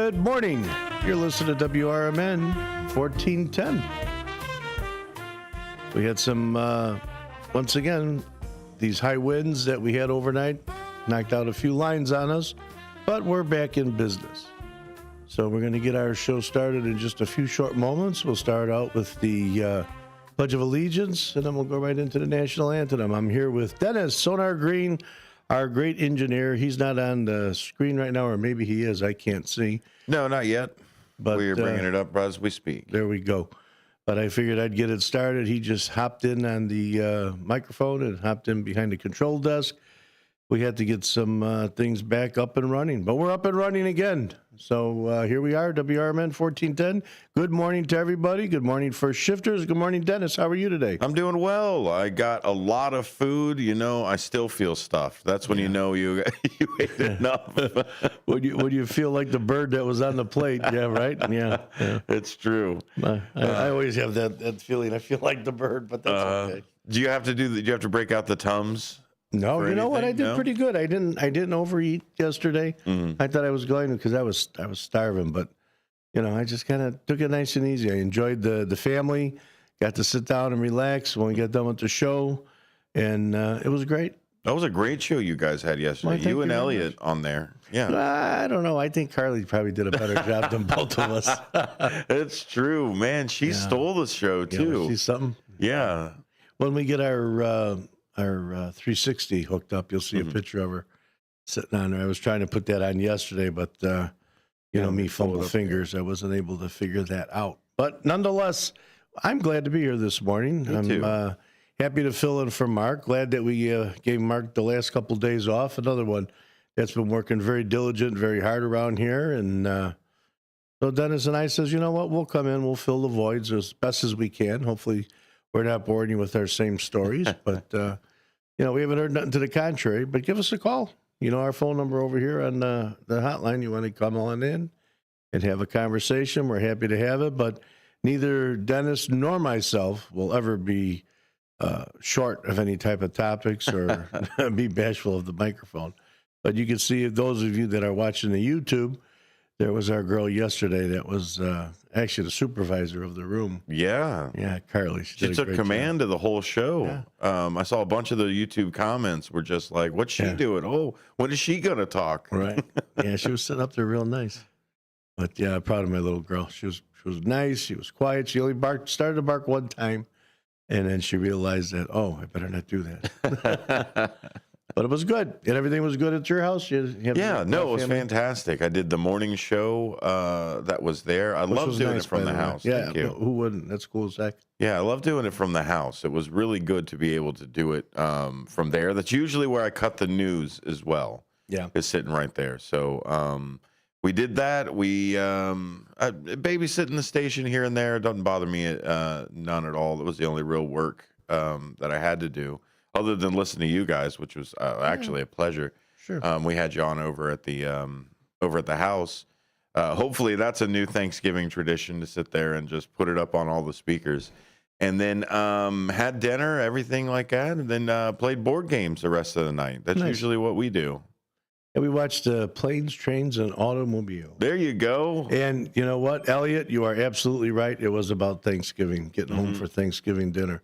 Good morning. You're listening to WRMN 1410. We had some, once again, these high winds that we had overnight knocked out a few lines on us, but we're back in business. So we're going to get our show started in just a few short moments. We'll start out with the Pledge of Allegiance, and then we'll go right into the national anthem. I'm here with Dennis Sonar Green, our great engineer. He's not on the screen right now, or maybe he is. I can't see. No, not yet. But we're bringing it up as we speak. There we go. But I figured I'd get it started. He just hopped in on the microphone and hopped in behind the control desk. We had to get some things back up and running, but we're up and running again. So here we are, WRMN 1410. Good morning to everybody. Good morning, First Shifters. Good morning, Dennis. How are you today? I'm doing well. I got a lot of food. You know, I still feel stuffed. That's when you know you ate enough. Would you feel like the bird that was on the plate? Yeah, right? Yeah. It's true. I always have that feeling. I feel like the bird, but that's okay. Do you have to break out the Tums? No, you know what? I did pretty good. I didn't overeat yesterday. I thought I was going to because I was starving, but you know, I just kind of took it nice and easy. I enjoyed the family, got to sit down and relax when we got done with the show, and it was great. That was a great show you guys had yesterday. Well, you and Elliot on there. Yeah. I don't know. I think Carly probably did a better job than both of us. It's true, man. She stole the show too. Yeah, she's something. Yeah. When we get our 360 hooked up, you'll see a picture of her sitting on there. I was trying to put that on yesterday, but me fumble fingers. I wasn't able to figure that out. But nonetheless, I'm glad to be here this morning. I'm happy to fill in for Mark. Glad that we gave Mark the last couple of days off. Another one that's been working very diligent, very hard around here. And so Dennis and I says, you know what? We'll come in. We'll fill the voids as best as we can. Hopefully we're not boring you with our same stories, but, we haven't heard nothing to the contrary, but give us a call. You know, our phone number over here on the hotline. You want to come on in and have a conversation. We're happy to have it, but neither Dennis nor myself will ever be short of any type of topics or be bashful of the microphone. But you can see, those of you that are watching the YouTube, there was our girl yesterday that was actually the supervisor of the room. Yeah. Yeah, Carly. She took command of the whole show. Yeah. I saw a bunch of the YouTube comments were just like, what's she doing? Oh, when is she going to talk? Right. Yeah, she was sitting up there real nice. But, yeah, I'm proud of my little girl. She was nice. She was quiet. She only started to bark one time, and then she realized that, I better not do that. But it was good, and everything was good at your house. You it was fantastic. I did the morning show that was there. I love doing it from the house. Yeah, Thank you. Who wouldn't? That's cool, Zach. Yeah, I love doing it from the house. It was really good to be able to do it from there. That's usually where I cut the news as well. Yeah, is sitting right there. So we did that. We babysitting the station here and there. It doesn't bother me none at all. It was the only real work that I had to do, other than listen to you guys, which was actually a pleasure. Sure. We had John over at the house. Hopefully that's a new Thanksgiving tradition to sit there and just put it up on all the speakers. And then had dinner, everything like that, and then played board games the rest of the night. That's usually what we do. And we watched Planes, Trains, and Automobiles. There you go. And you know what, Elliot? You are absolutely right. It was about Thanksgiving, getting home for Thanksgiving dinner.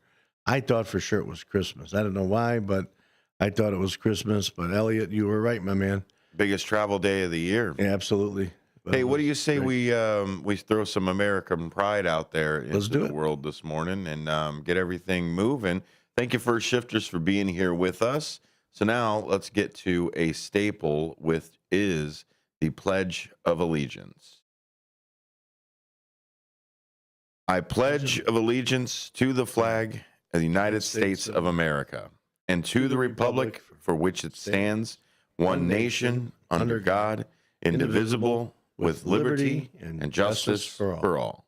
I thought for sure it was Christmas. I don't know why, but I thought it was Christmas. But Elliot, you were right, my man. Biggest travel day of the year. Yeah, absolutely. But hey, what do you say we throw some American pride out there into the world this morning and get everything moving? Thank you, First Shifters, for being here with us. So now let's get to a staple, which is the Pledge of Allegiance. I pledge of allegiance to the flag of the United States of America, and to the republic for which it stands, one nation, under God, indivisible, with liberty and justice for all.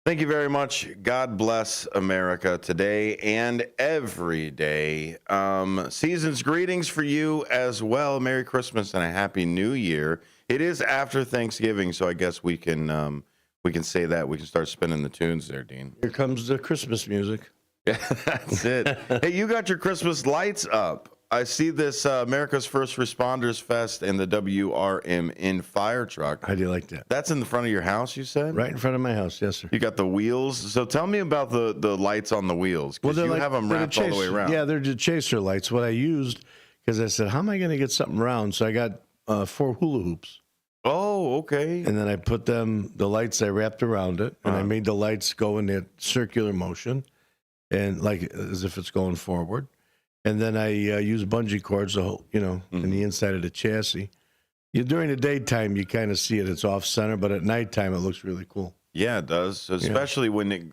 Thank you very much. God bless America today and every day. Season's greetings for you as well. Merry Christmas and a Happy New Year. It is after Thanksgiving, so I guess we can say that. We can start spinning the tunes there, Dean. Here comes the Christmas music. Yeah, that's it. Hey, you got your Christmas lights up. I see this America's First Responders Fest and the WRMN fire truck. How do you like that? That's in the front of your house, you said? Right in front of my house, yes, sir. You got the wheels. So tell me about the lights on the wheels, because you have them wrapped all the way around. Yeah, they're the chaser lights. What I used, because I said, how am I going to get something round? So I got 4 hula hoops. Oh, okay. And then I put the lights I wrapped around it, and I made the lights go in that circular motion, and like as if it's going forward. And then I use bungee cords, in the inside of the chassis. During the daytime, you kind of see it; it's off center, but at nighttime, it looks really cool. Yeah, it does. Especially when it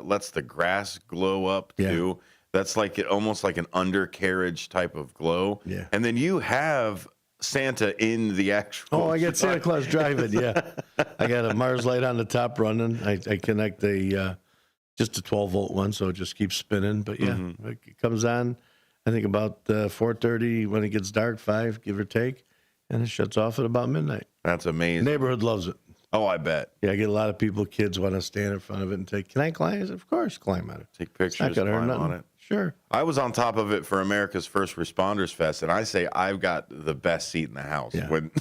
lets the grass glow up too. Yeah. That's almost like an undercarriage type of glow. Yeah. And then you have Santa in the actual. Oh, I got Santa Claus driving. Yeah, I got a Mars light on the top running. I connect just a 12-volt one, so it just keeps spinning. But yeah, it comes on. I think about 4:30 when it gets dark, 5 give or take, and it shuts off at about midnight. That's amazing. The neighborhood loves it. Oh, I bet. Yeah, I get a lot of people, kids want to stand in front of it and take. Can I climb? I said, of course, climb on it. Take pictures, climb on it. Sure. I was on top of it for America's First Responders Fest, and I say I've got the best seat in the house. Yeah. When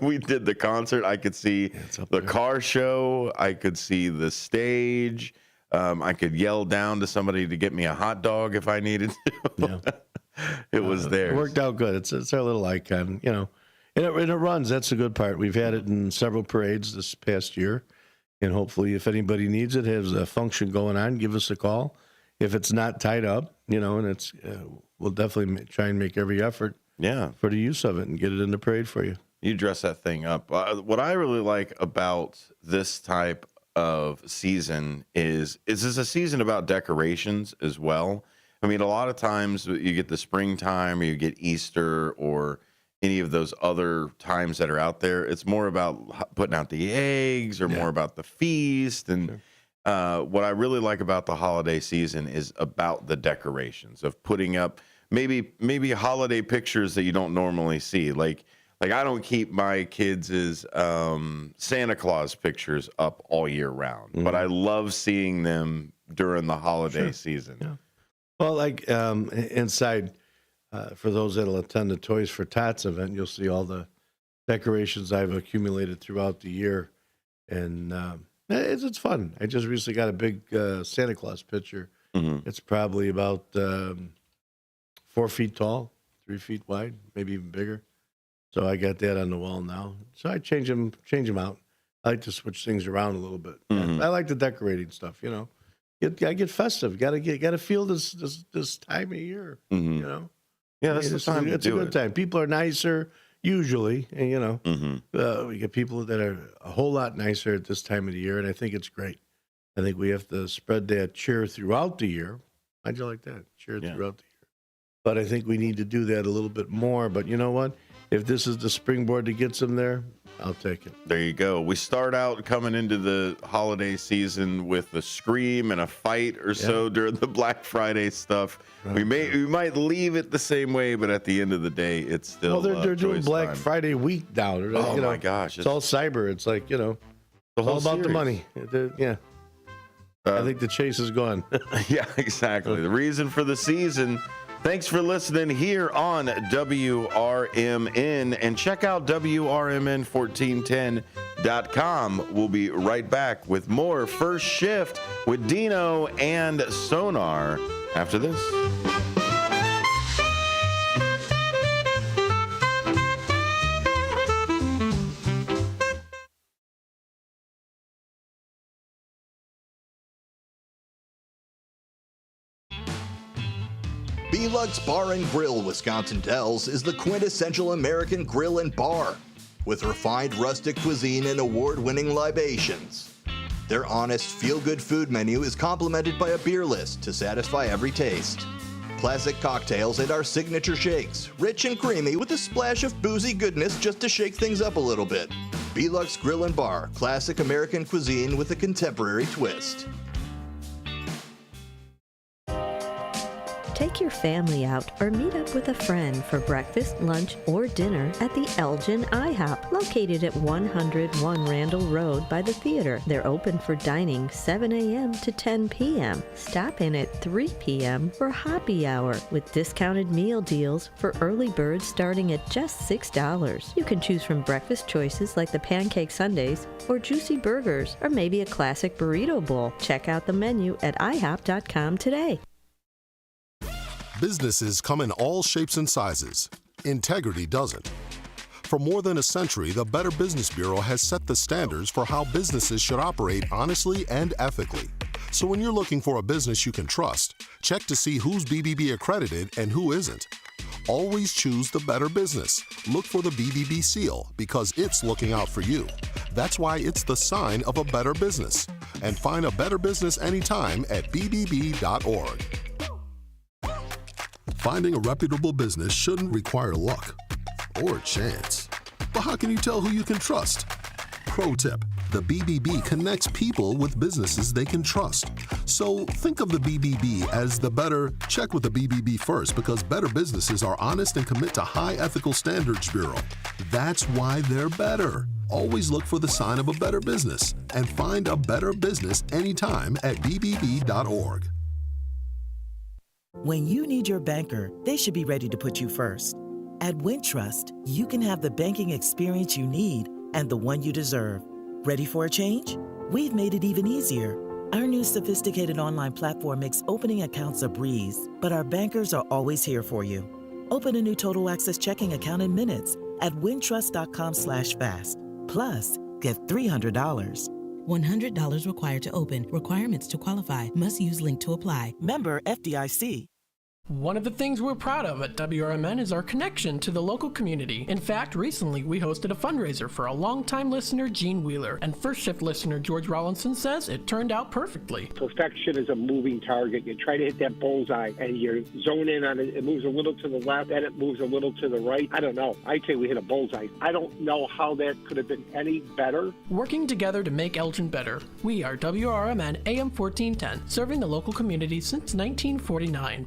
we did the concert, I could see the car show. I could see the stage. I could yell down to somebody to get me a hot dog if I needed to. Yeah. It was there. It worked out good. It's our little icon, and it runs. That's the good part. We've had it in several parades this past year, and hopefully, if anybody needs it, has a function going on, give us a call. If it's not tied up, and it's, we'll definitely try and make every effort. Yeah. For the use of it and get it in the parade for you. You dress that thing up. What I really like about this type of season is this a season about decorations as well. I mean, a lot of times you get the springtime or you get Easter or any of those other times that are out there. It's more about putting out the eggs or more about the feast. And what I really like about the holiday season is about the decorations of putting up maybe holiday pictures that you don't normally see. Like I don't keep my kids' Santa Claus pictures up all year round, but I love seeing them during the holiday season. Yeah. Well, inside, for those that'll attend the Toys for Tots event, you'll see all the decorations I've accumulated throughout the year, and it's fun. I just recently got a big Santa Claus picture. It's probably about 4 feet tall, 3 feet wide, maybe even bigger. So I got that on the wall now. So I change them out. I like to switch things around a little bit. I like the decorating stuff. I get festive. Got to feel this time of year. Yeah, that's the time to do it. It's a good time. People are nicer usually, and we get people that are a whole lot nicer at this time of the year, and I think it's great. I think we have to spread that cheer throughout the year. How'd you like that? Cheer throughout the year. But I think we need to do that a little bit more. But you know what? If this is the springboard that gets them there, I'll take it. There you go. We start out coming into the holiday season with a scream and a fight or so during the Black Friday stuff. We might leave it the same way, but at the end of the day, it's still. Well, they're doing Black Friday week now. Oh my gosh! It's all cyber. It's like it's all about the money. Yeah. I think the chase is gone. Yeah, exactly. The reason for the season. Thanks for listening here on WRMN, and check out WRMN1410.com. We'll be right back with more First Shift with Dino and Sonar after this. Belux Bar and Grill, Wisconsin tells, is the quintessential American grill and bar, with refined rustic cuisine and award-winning libations. Their honest, feel-good food menu is complemented by a beer list to satisfy every taste. Classic cocktails and our signature shakes, rich and creamy with a splash of boozy goodness just to shake things up a little bit. Velux Grill and Bar, classic American cuisine with a contemporary twist. Take your family out or meet up with a friend for breakfast, lunch, or dinner at the Elgin IHOP, located at 101 Randall Road by the theater. They're open for dining 7 a.m. to 10 p.m. Stop in at 3 p.m. for happy hour with discounted meal deals for early birds starting at just $6. You can choose from breakfast choices like the pancake sundaes or juicy burgers or maybe a classic burrito bowl. Check out the menu at ihop.com today. Businesses come in all shapes and sizes. Integrity doesn't. For more than a century, the Better Business Bureau has set the standards for how businesses should operate honestly and ethically. So when you're looking for a business you can trust, check to see who's BBB accredited and who isn't. Always choose the Better Business. Look for the BBB seal because it's looking out for you. That's why it's the sign of a better business. And find a better business anytime at bbb.org. Finding a reputable business shouldn't require luck or chance. But how can you tell who you can trust? Pro tip: the BBB connects people with businesses they can trust. So think of the BBB as the better. Check with the BBB first because better businesses are honest and commit to high ethical standards bureau. That's why they're better. Always look for the sign of a better business and find a better business anytime at bbb.org. When you need your banker, they should be ready to put you first. At Wintrust, you can have the banking experience you need and the one you deserve. Ready for a change? We've made it even easier. Our new sophisticated online platform makes opening accounts a breeze, but our bankers are always here for you. Open a new Total Access checking account in minutes at wintrust.com/fast. Plus, get $300. $100 required to open. Requirements to qualify. Must use link to apply. Member FDIC. One of the things we're proud of at WRMN is our connection to the local community. In fact, recently we hosted a fundraiser for a longtime listener, Gene Wheeler, and first shift listener George Rollinson says it turned out perfectly. Perfection is a moving target. You try to hit that bullseye and you zone in on it. It moves a little to the left, then it moves a little to the right. I don't know. I'd say we hit a bullseye. I don't know how that could have been any better. Working together to make Elgin better. We are WRMN AM 1410, serving the local community since 1949.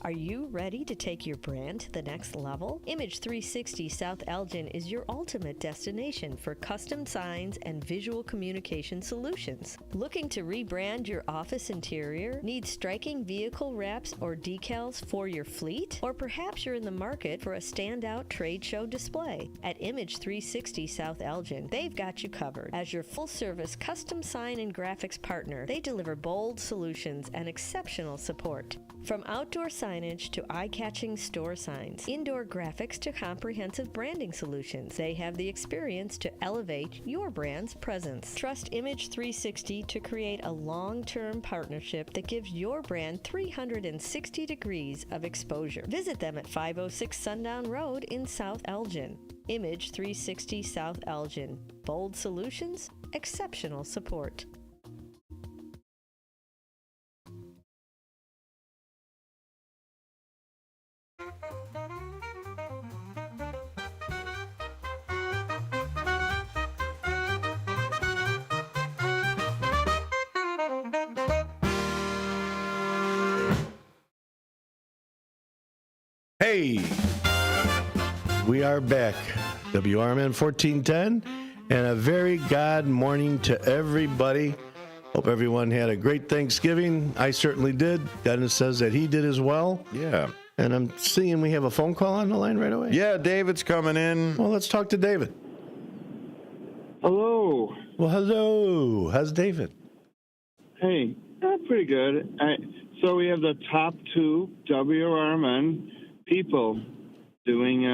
Are you ready to take your brand to the next level? Image 360 South Elgin is your ultimate destination for custom signs and visual communication solutions. Looking to rebrand your office interior? Need striking vehicle wraps or decals for your fleet? Or perhaps you're in the market for a standout trade show display? At Image 360 South Elgin, they've got you covered. As your full-service custom sign and graphics partner, they deliver bold solutions and exceptional support. From outdoor signage to eye-catching store signs, indoor graphics to comprehensive branding solutions, they have the experience to elevate your brand's presence. Trust Image 360 to create a long-term partnership that gives your brand 360 degrees of exposure. Visit them at 506 Sundown Road in South Elgin. Image 360 South Elgin. Bold solutions, exceptional support. Hey, we are back. WRMN 1410, and a very God morning to everybody. Hope everyone had a great Thanksgiving. I certainly did. Dennis says that he did as well. Yeah. And I'm seeing we have a phone call on the line right away. Yeah, David's coming in. Well, let's talk to David. Hello. Well, hello. How's David? Hey, pretty good. So we have the top two WRMN people doing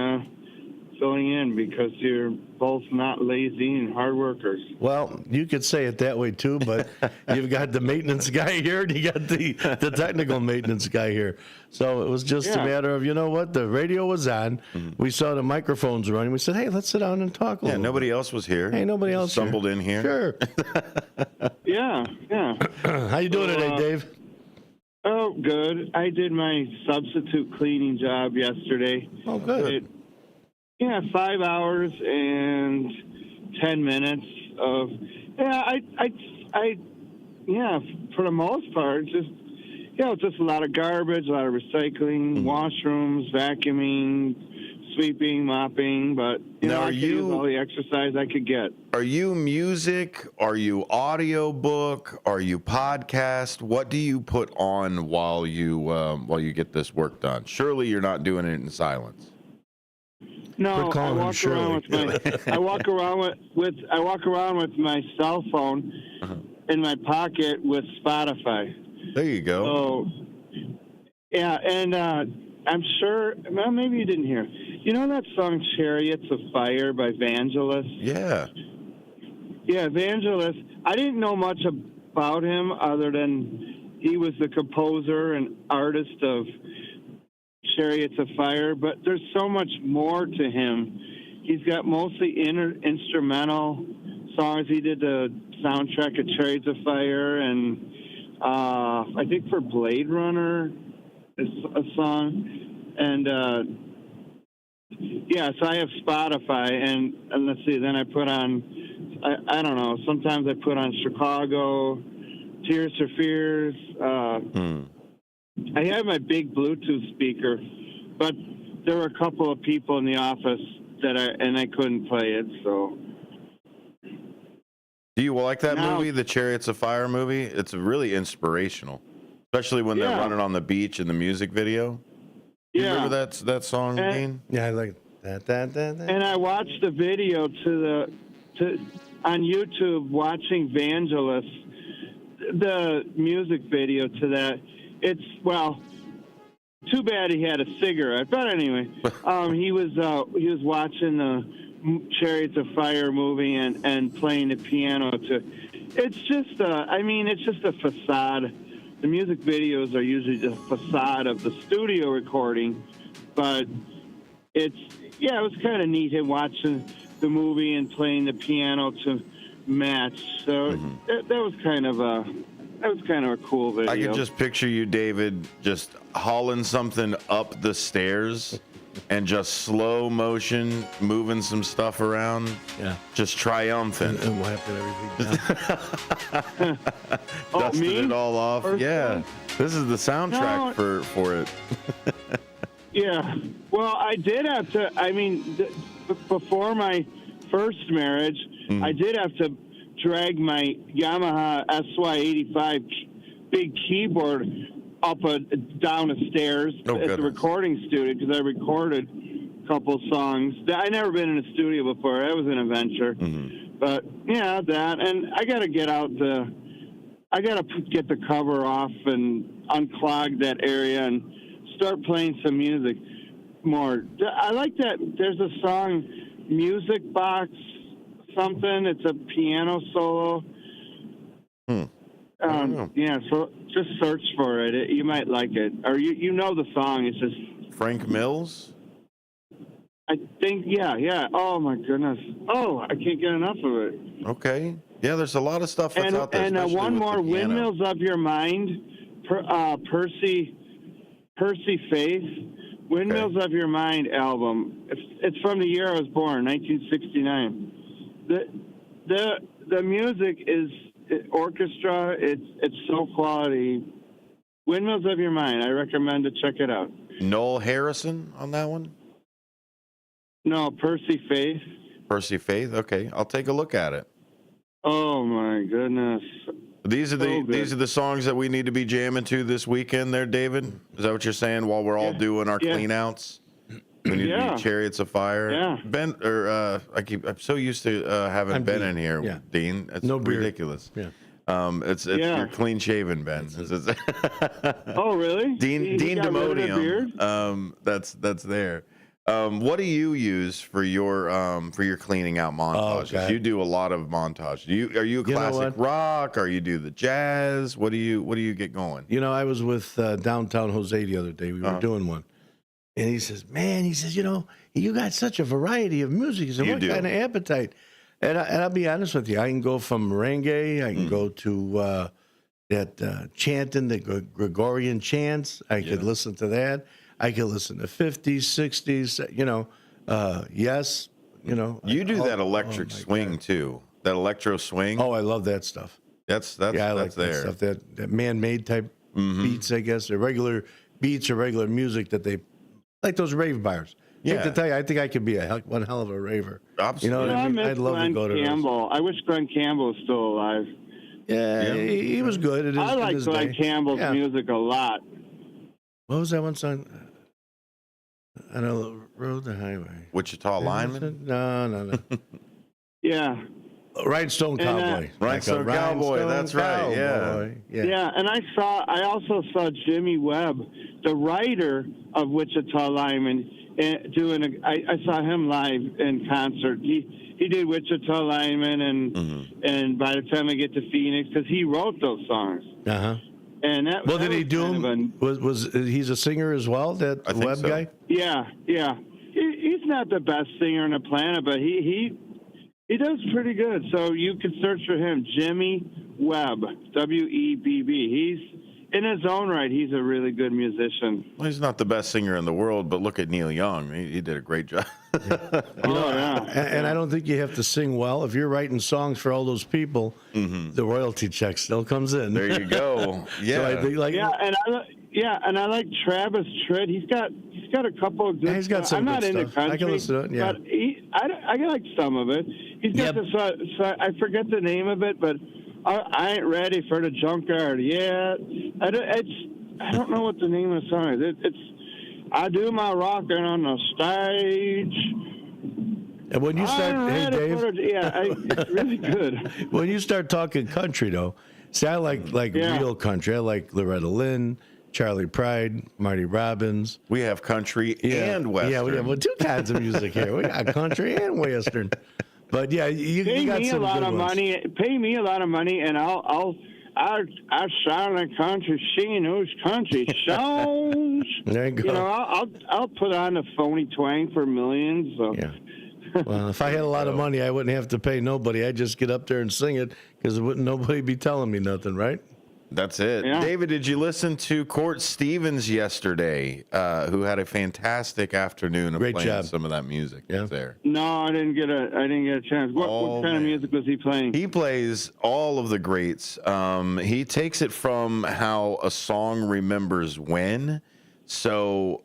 filling in because you're both not lazy and hard workers. Well, you could say it that way too, but you've got the maintenance guy here and you got the technical maintenance guy here. So it was just a matter of, you know what, the radio was on. Mm-hmm. We saw the microphones running. We said, hey, let's sit down and talk a little nobody bit. else was here. Hey, nobody else stumbled in here. Sure. Yeah. How you doing today, Dave? Oh, good. I did my substitute cleaning job yesterday. Oh, good. Yeah, 5 hours and 10 minutes of yeah, for the most part, just just a lot of garbage, a lot of recycling, washrooms, vacuuming, sweeping, mopping. But Now, I could use all the exercise I could get. Are you music? Are you audio book? Are you podcast? What do you put on while you get this work done? Surely you're not doing it in silence. No, I walk around with my I walk around with my cell phone in my pocket with Spotify. There you go. So yeah, and I'm sure. Well, maybe you didn't hear. You know that song "Chariots of Fire" by Vangelis? Yeah. Yeah, Vangelis. I didn't know much about him other than he was the composer and artist of Chariots of Fire, but there's so much more to him. He's got mostly instrumental songs. He did the soundtrack of Chariots of Fire, and I think for Blade Runner is a song. And so I have Spotify, and let's see, then I put on, I don't know, sometimes I put on Chicago, Tears for Fears. I have my big Bluetooth speaker, but there were a couple of people in the office and I couldn't play it, so. Do you like that movie, the Chariots of Fire movie? It's really inspirational, especially when they're running on the beach in the music video. You remember that song, Dean? Yeah, I like that. And I watched the video on YouTube, watching Vangelis, the music video to that. It's, well, too bad he had a cigarette. But anyway, he was watching the Chariots of Fire movie and playing the piano to. It's just it's just a facade. The music videos are usually the facade of the studio recording, but it was kind of neat him watching the movie and playing the piano to match. So that was kind of a cool video. I could just picture you, David, just hauling something up the stairs and just slow motion moving some stuff around. Yeah. Just triumphant. And wiping everything down. Dusting it all off. Person? This is the soundtrack for it. Yeah. Well, I did have to, before my first marriage, I did have to drag my Yamaha SY85 big keyboard up down the stairs at the recording studio because I recorded a couple songs. I never been in a studio before. That was an adventure. But yeah, that, and I got to get the cover off and unclog that area and start playing some music more. I like that. There's a song, Music Box something. It's a piano solo. So just search for it. You might like it, or you know the song. It's just Frank Mills. I think, yeah. Oh my goodness. Oh, I can't get enough of it. Okay. Yeah, there's a lot of stuff that's out there. And one more, Windmills of Your Mind, Percy Faith, Windmills of Your Mind album. It's from the year I was born, 1969. The music is orchestra. It's so quality. Windmills of Your Mind. I recommend to check it out. Noel Harrison on that one? No, Percy Faith. Percy Faith. Okay, I'll take a look at it. Oh my goodness. These are the songs that we need to be jamming to this weekend there, David? Is that what you're saying while we're all doing our clean outs? We need to be Chariots of Fire. Yeah. Ben, I'm so used to having Ben in here, Dean. It's ridiculous. Yeah. It's you're clean shaven, Ben. Oh really? Dean Demodium. That's there. What do you use for your cleaning out montages? You do a lot of montage. Are you a classic rock? Or you do the jazz? What do you get going? I was with Downtown Jose the other day. We were doing one, and he says, "Man," you got such a variety of music. He said, "What kind of appetite?" And I'll be honest with you, I can go from merengue, I can go to that chanting, the Gregorian chants. I could listen to that. I could listen to 50s, 60s, Yes, you know. You do that electric swing too. That electro swing. Oh, I love that stuff. That's I like there. that stuff. That man-made type beats, I guess, or regular beats or regular music that they like those rave bars. Yeah. I hate to tell you, I think I could be one hell of a raver. Absolutely. You know what I mean? I'd love to go to Campbell. I wish Glenn Campbell was still alive. Yeah, he was good. I like Glenn Campbell's music a lot. What was that one song? I know, Road the Highway. Wichita Lineman? No. Yeah. Rhinestone Cowboy. Rhinestone Cowboy, that's right. Yeah, and I also saw Jimmy Webb, the writer of Wichita Lineman, I saw him live in concert. He did Wichita Lineman, and by the time I get to Phoenix, because he wrote those songs. Uh-huh. And that, did he do him? Was he's a singer as well? That Webb guy? Yeah. He's not the best singer on the planet, but he does pretty good. So you can search for him, Jimmy Webb, Webb. He's in his own right. He's a really good musician. Well, he's not the best singer in the world, but look at Neil Young. He did a great job. And I don't think you have to sing well. If you're writing songs for all those people, the royalty check still comes in. There you go. Yeah. So I think and I like Travis Tritt. He's got a couple of good. Yeah, he's got some. I'm good not into stuff. country. I can listen to it. Yeah. But I like some of it. He's got this. I forget the name of it, but I ain't ready for the junkyard yet. I don't know what the name of the song is. It's I do my rocking on the stage. And when you start, hey Dave, it's really good. When you start talking country, though, see, I like real country. I like Loretta Lynn, Charlie Pride, Marty Robbins. We have country and western. Yeah, we have two kinds of music here. We got country and western. But yeah, you got some good ones. Pay me a lot of money, and I'll sound like country, singing those country songs. There you go. You know, I'll put on the phony twang for millions. So. Yeah. Well, if I had a lot of money, I wouldn't have to pay nobody. I'd just get up there and sing it because wouldn't nobody be telling me nothing, right? That's it. Yeah. David, did you listen to Court Stevens yesterday, who had a fantastic afternoon of playing some of that music there? No, I didn't get a chance. What kind of music was he playing? He plays all of the greats. He takes it from how a song remembers when. So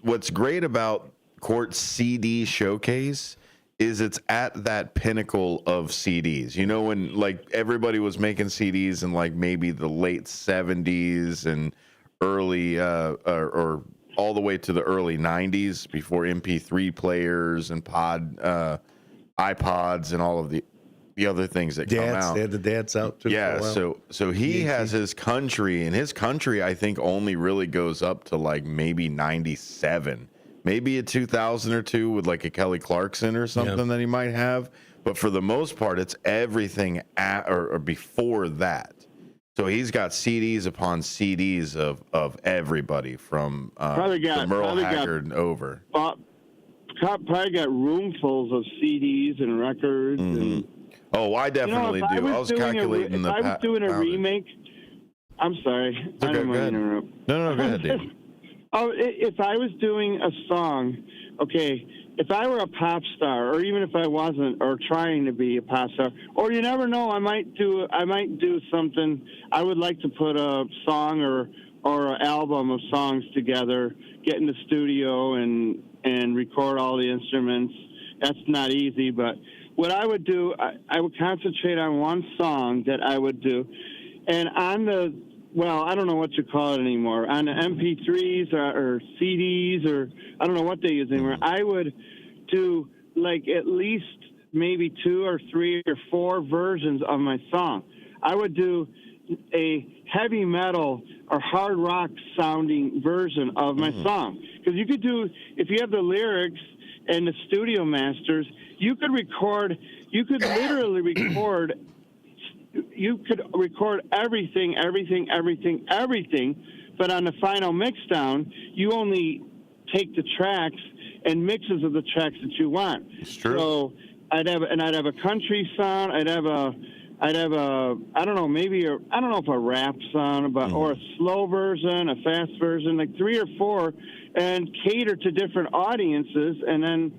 what's great about Court's CD showcase is it's at that pinnacle of CDs. You know, when like everybody was making CDs in like maybe the late 70s and early or all the way to the early 90s before MP3 players and iPods and all of the other things that come out. They had the dance out too. Yeah, so he has his country, and his country I think only really goes up to like maybe 97. Maybe a 2000 or two with like a Kelly Clarkson or something that he might have. But for the most part, it's everything or before that. So he's got CDs upon CDs of everybody from Merle Haggard and over. Probably got roomfuls of CDs and records. And, I definitely do. I was calculating if I was doing a remake. I'm sorry. I don't want to interrupt. No, go ahead, David. If I was doing a song, okay, if I were a pop star, or even if I wasn't, or trying to be a pop star, or you never know, I might do something. I would like to put a song or an album of songs together, get in the studio and record all the instruments. That's not easy, but what I would do, I would concentrate on one song that I would do, and I don't know what you call it anymore. On the MP3s or CDs or I don't know what they use anymore. I would do like at least maybe 2 or 3 or 4 versions of my song. I would do a heavy metal or hard rock sounding version of my song. Because you could do, if you have the lyrics and the studio masters, you could literally record. You could record everything, but on the final mix down, you only take the tracks and mixes of the tracks that you want. It's true. So I'd have a country sound, I'd have I'd have I don't know if a rap song, but or a slow version, a fast version, like 3 or 4, and cater to different audiences, and then.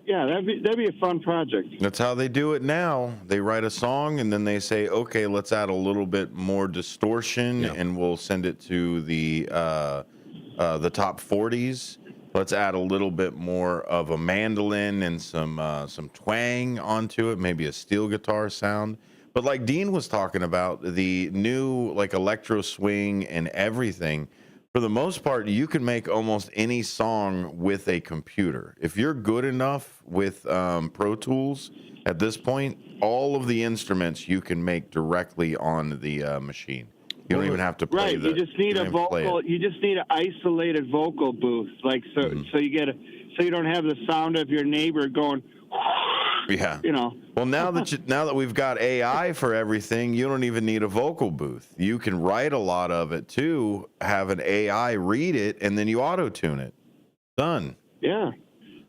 Yeah, that'd be a fun project. That's how they do it now. They write a song and then they say, okay, let's add a little bit more distortion and we'll send it to the top 40s. Let's add a little bit more of a mandolin and some twang onto it, maybe a steel guitar sound. But like Dean was talking about, the new like electro swing and everything, for the most part, you can make almost any song with a computer. If you're good enough with Pro Tools, at this point, all of the instruments you can make directly on the machine. You don't even have to play you just need a vocal. You just need an isolated vocal booth, like so you don't have the sound of your neighbor going. Yeah. You know. Well, now that we've got AI for everything, you don't even need a vocal booth. You can write a lot of it too, have an AI read it, and then you auto-tune it. Done. Yeah.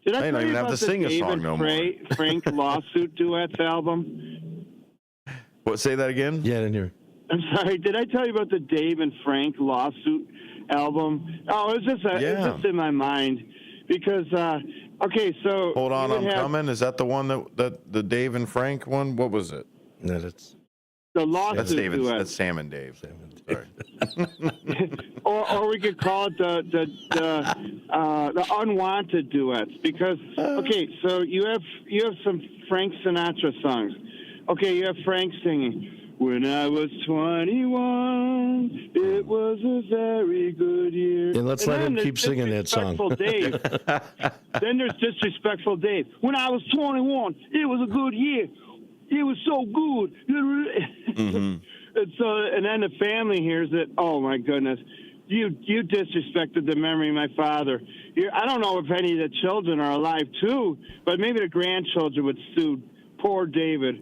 Did I don't even have to sing a song no more. Frank Lawsuit Duets album? What? Say that again? Yeah, I didn't hear. I'm sorry. Did I tell you about the Dave and Frank Lawsuit album? Oh, it was just in my mind because. Okay, so hold on, I'm coming. Is that the one that the Dave and Frank one? What was it? No, that's the Lawsuit Duet. That's Sam and Dave. Sorry. or we could call it the Unwanted Duets because okay, so you have some Frank Sinatra songs. Okay, you have Frank singing. When I was 21, it was a very good year. And let's let him keep singing that song. Dave. Then there's Disrespectful Dave. When I was 21, it was a good year. It was so good. And then the family hears it. Oh, my goodness. You disrespected the memory of my father. I don't know if any of the children are alive, too, but maybe the grandchildren would sue poor David.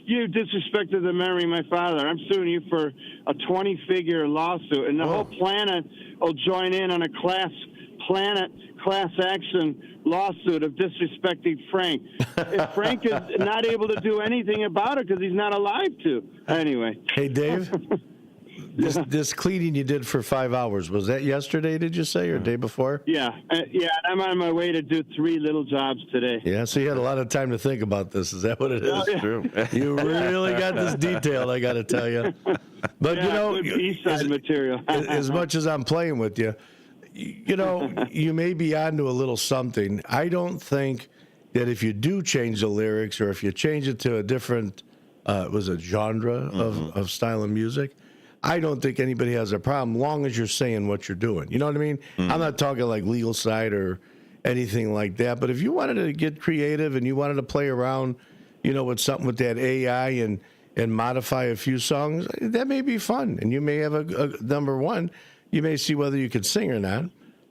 You disrespected the memory of my father. I'm suing you for a 20-figure lawsuit, and the whole planet will join in on a class action lawsuit of disrespecting Frank. If Frank is not able to do anything about it because he's not alive to. Anyway. Hey, Dave. This cleaning you did for 5 hours, was that yesterday, did you say, or day before? Yeah. I'm on my way to do 3 little jobs today. Yeah, so you had a lot of time to think about this. Is that what it is? That's true. You really got this detailed, I got to tell you. But, East Side material. as much as I'm playing with you, you may be onto a little something. I don't think that if you do change the lyrics or if you change it to a different, genre of style of music, I don't think anybody has a problem, long as you're saying what you're doing. You know what I mean? I'm not talking like legal side or anything like that. But if you wanted to get creative and you wanted to play around, with something with that AI and modify a few songs, that may be fun. And you may have a number one, you may see whether you can sing or not.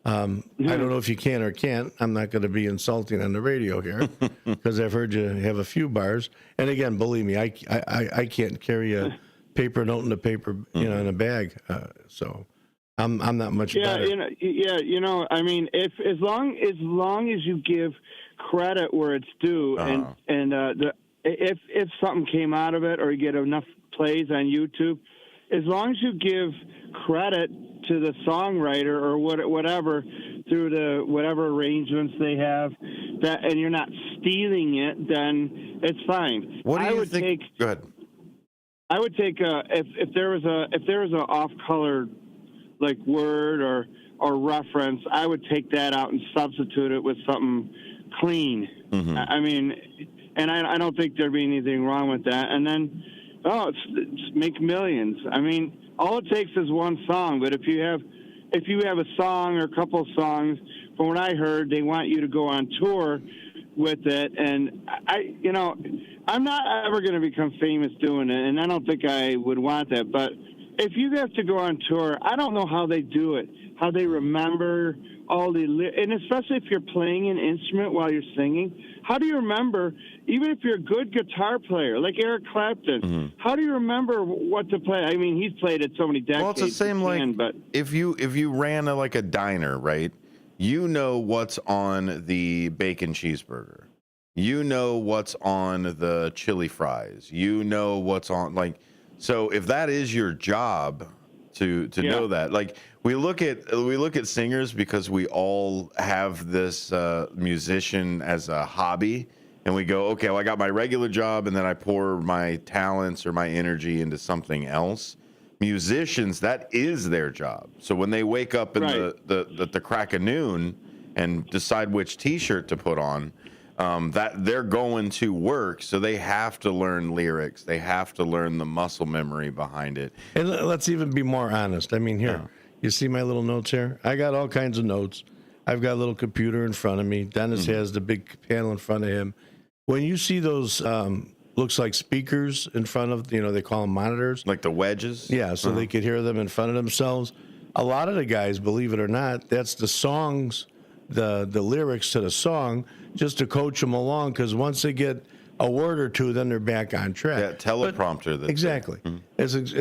I don't know if you can or can't. I'm not going to be insulting on the radio here because I've heard you have a few bars. And again, believe me, I can't carry a paper note in a paper, in a bag. So I'm not much better. I mean, as long as you give credit where it's due, if something came out of it or you get enough plays on YouTube, as long as you give credit to the songwriter or whatever through the whatever arrangements they have, and you're not stealing it, then it's fine. What do you think? Go ahead. I would take if there was a off color like word or reference, I would take that out and substitute it with something clean. I mean, and I don't think there'd be anything wrong with that. And then it's make millions. I mean, all it takes is one song. But if you have a song or a couple of songs, from what I heard, they want you to go on tour with it, and I'm not ever going to become famous doing it, and I don't think I would want that. But if you have to go on tour, I don't know how they do it, how they remember all and especially if you're playing an instrument while you're singing, how do you remember, even if you're a good guitar player, like Eric Clapton, how do you remember what to play? I mean, he's played it so many decades. Well, it's the same, but if you ran a diner, right? You know what's on the bacon cheeseburger. you know what's on the chili fries. You know what's on, like, so if that is your job to know that, like, we look at singers because we all have this musician as a hobby, and we go, okay, well, I got my regular job, and then I pour my talents or my energy into something else. Musicians, that is their job. So when they wake up in the crack of noon and decide which T-shirt to put on, that they're going to work, so they have to learn lyrics. They have to learn the muscle memory behind it. And let's even be more honest. I mean, here, you see my little notes here? I got all kinds of notes. I've got a little computer in front of me. Dennis has the big panel in front of him. When you see those, looks like speakers in front of, they call them monitors. Like the wedges? Yeah, so they could hear them in front of themselves. A lot of the guys, believe it or not, that's the songs, the lyrics to the song, just to coach them along, because once they get a word or two, then they're back on track. Yeah, teleprompter. Exactly. In essence,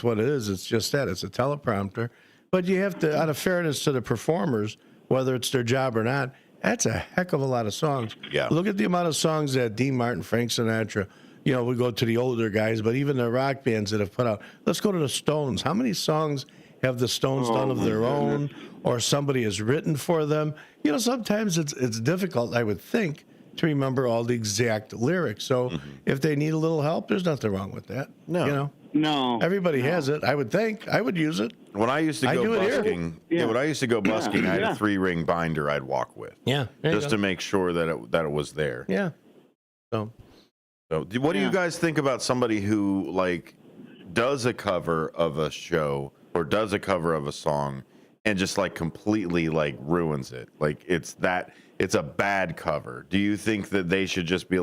what it is, it's just that. It's a teleprompter. But you have to, out of fairness to the performers, whether it's their job or not, that's a heck of a lot of songs. Yeah. Look at the amount of songs that Dean Martin, Frank Sinatra, we go to the older guys, but even the rock bands that have put out. Let's go to the Stones. How many songs have the Stones done of their own, or somebody has written for them? Sometimes it's difficult, I would think, to remember all the exact lyrics. So if they need a little help, there's nothing wrong with that. No. No. Everybody has it. I would think. I would use it. When I used to go busking, when I used to go busking, I had a 3-ring binder I'd walk with. Yeah. Just to make sure that it was there. Yeah. So what do you guys think about somebody who does a cover of a show or does a cover of a song and just completely ruins it? It's a bad cover. Do you think that they should just be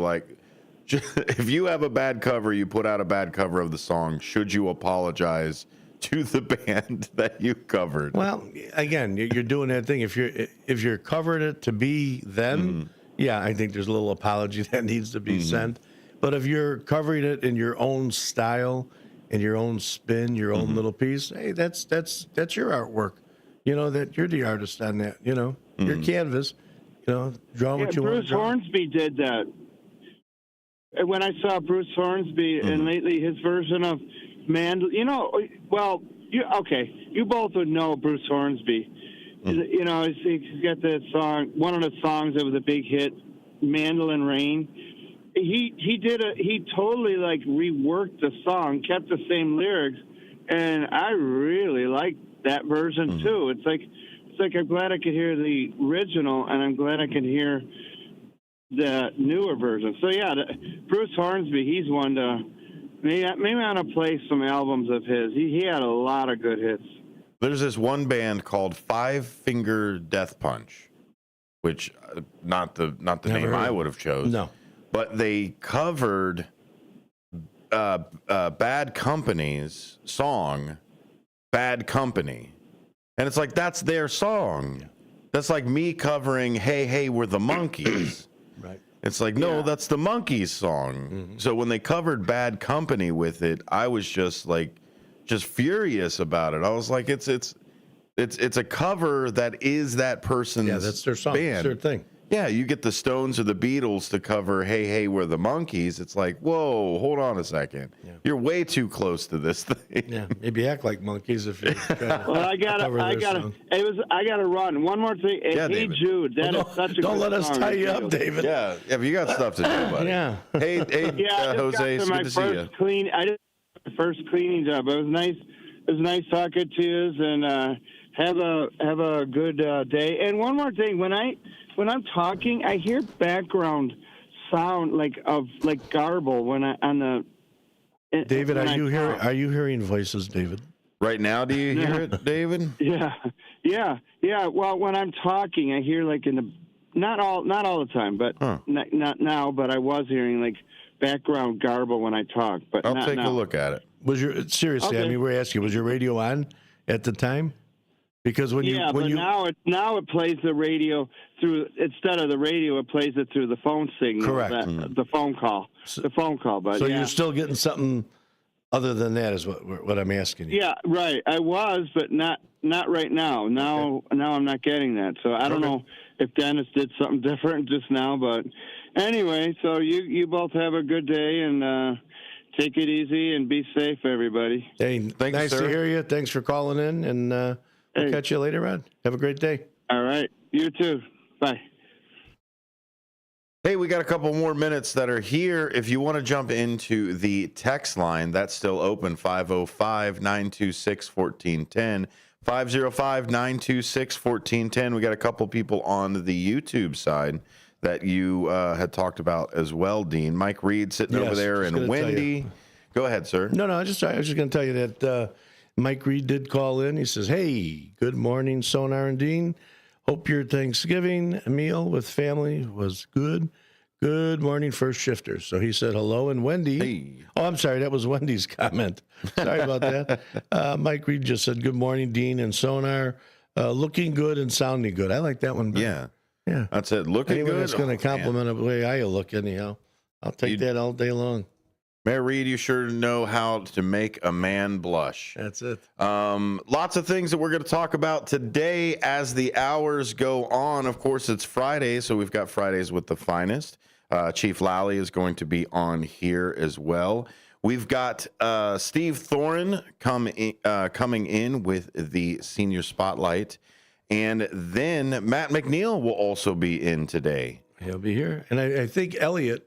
if you have a bad cover, you put out a bad cover of the song, should you apologize to the band that you covered? Well, again, you're doing that thing. If you're covering it to be them, I think there's a little apology that needs to be sent. But if you're covering it in your own style, in your own spin, your own little piece, hey, that's your artwork. That you're the artist on that. Your canvas. Draw what you want. Bruce Hornsby did that. When I saw Bruce Hornsby and lately his version of Mandel, you both would know Bruce Hornsby. He's got that song, one of the songs that was a big hit, Mandolin Rain. He totally reworked the song, kept the same lyrics, and I really liked that version too. It's like I'm glad I could hear the original, and I'm glad I could hear the newer version. So Bruce Hornsby, he's one to maybe I want to play some albums of his. He had a lot of good hits. There's this one band called Five Finger Death Punch, which not the name I would have chose. No, but they covered Bad Company's song, Bad Company, and it's that's their song. That's like me covering Hey Hey We're the Monkees. Right. It's no, that's the Monkees song. So when they covered Bad Company with it, I was just furious about it. I was like, it's a cover that is that person's that's their song. band. It's their thing. Yeah, you get the Stones or the Beatles to cover Hey Hey We're the Monkees. It's whoa, hold on a second. Yeah. You're way too close to this thing. Yeah, maybe act like monkeys if you Well, I gotta run. One more thing. Hey David. Jude, that is such a don't good let us song, tie you up, David. Yeah, but you got stuff to do, buddy. Yeah. Hey, Jose, it's good to see you. I did my first cleaning job. It was nice. It was nice talking to you, and have a good day. And one more thing, when I'm talking, I hear background sound of garble when I on the. David, are you hearing voices, David? Right now, do you hear it, David? Yeah. Well, when I'm talking, I hear in the not all the time, but not now. But I was hearing background garble when I talk. But I'll not take now. a look at it. Seriously? Okay. I mean, we're asking. Was your radio on at the time? Because now it plays the radio through instead of the radio, it plays it through the phone signal. Correct. The phone call. But so you're still getting something other than that, is what I'm asking you. Yeah, right. I was, but not right now. Now I'm not getting that. So I don't know if Dennis did something different just now. But anyway, so you both have a good day, and take it easy and be safe, everybody. Hey, Thanks, nice sir. to hear you. Thanks for calling in, and we'll catch you later on. Have a great day. All right. You too. Bye. Hey, we got a couple more minutes that are here. If you want to jump into the text line, that's still open, 505-926-1410. 505-926-1410. We got a couple people on the YouTube side that you had talked about as well, Dean. Mike Reed sitting over there, and Wendy. Go ahead, sir. No, I was just going to tell you that Mike Reed did call in. He says, hey, good morning, Sonar and Dean. Hope your Thanksgiving meal with family was good. Good morning, first shifters. So he said hello, and Wendy. Hey. Oh, I'm sorry. That was Wendy's comment. Sorry about that. Mike Reed just said, good morning, Dean and Sonar. Looking good and sounding good. I like that one better. Yeah. That's it. Looking Anyone good. that's going to compliment the way I look, anyhow. I'll take that all day long. Mayor Reed, you sure know how to make a man blush. That's it. Lots of things that we're going to talk about today as the hours go on. Of course, it's Friday, so we've got Fridays with the finest. Chief Lally is going to be on here as well. We've got Steve Thorin coming in with the Senior Spotlight. And then Matt McNeil will also be in today. He'll be here. And I think Elliot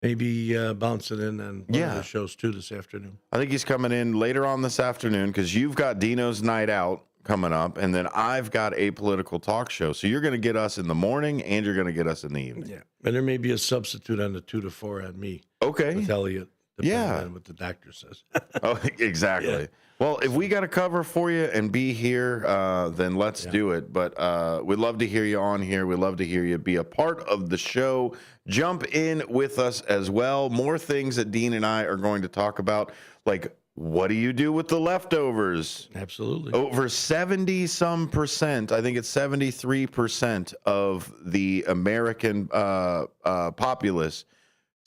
may be bouncing in on one of the shows, too, this afternoon. I think he's coming in later on this afternoon because you've got Dino's Night Out coming up, and then I've got a political talk show. So you're going to get us in the morning, and you're going to get us in the evening. Yeah. And there may be a substitute on the 2 to 4 on me. Okay. With Elliot. On what the doctor says. Oh, exactly. Yeah. Well, if we got to cover for you and be here, then let's do it. But we'd love to hear you on here. We'd love to hear you be a part of the show. Jump in with us as well. More things that Dean and I are going to talk about, like what do you do with the leftovers? Absolutely. Over 70-some%, I think it's 73% of the American populace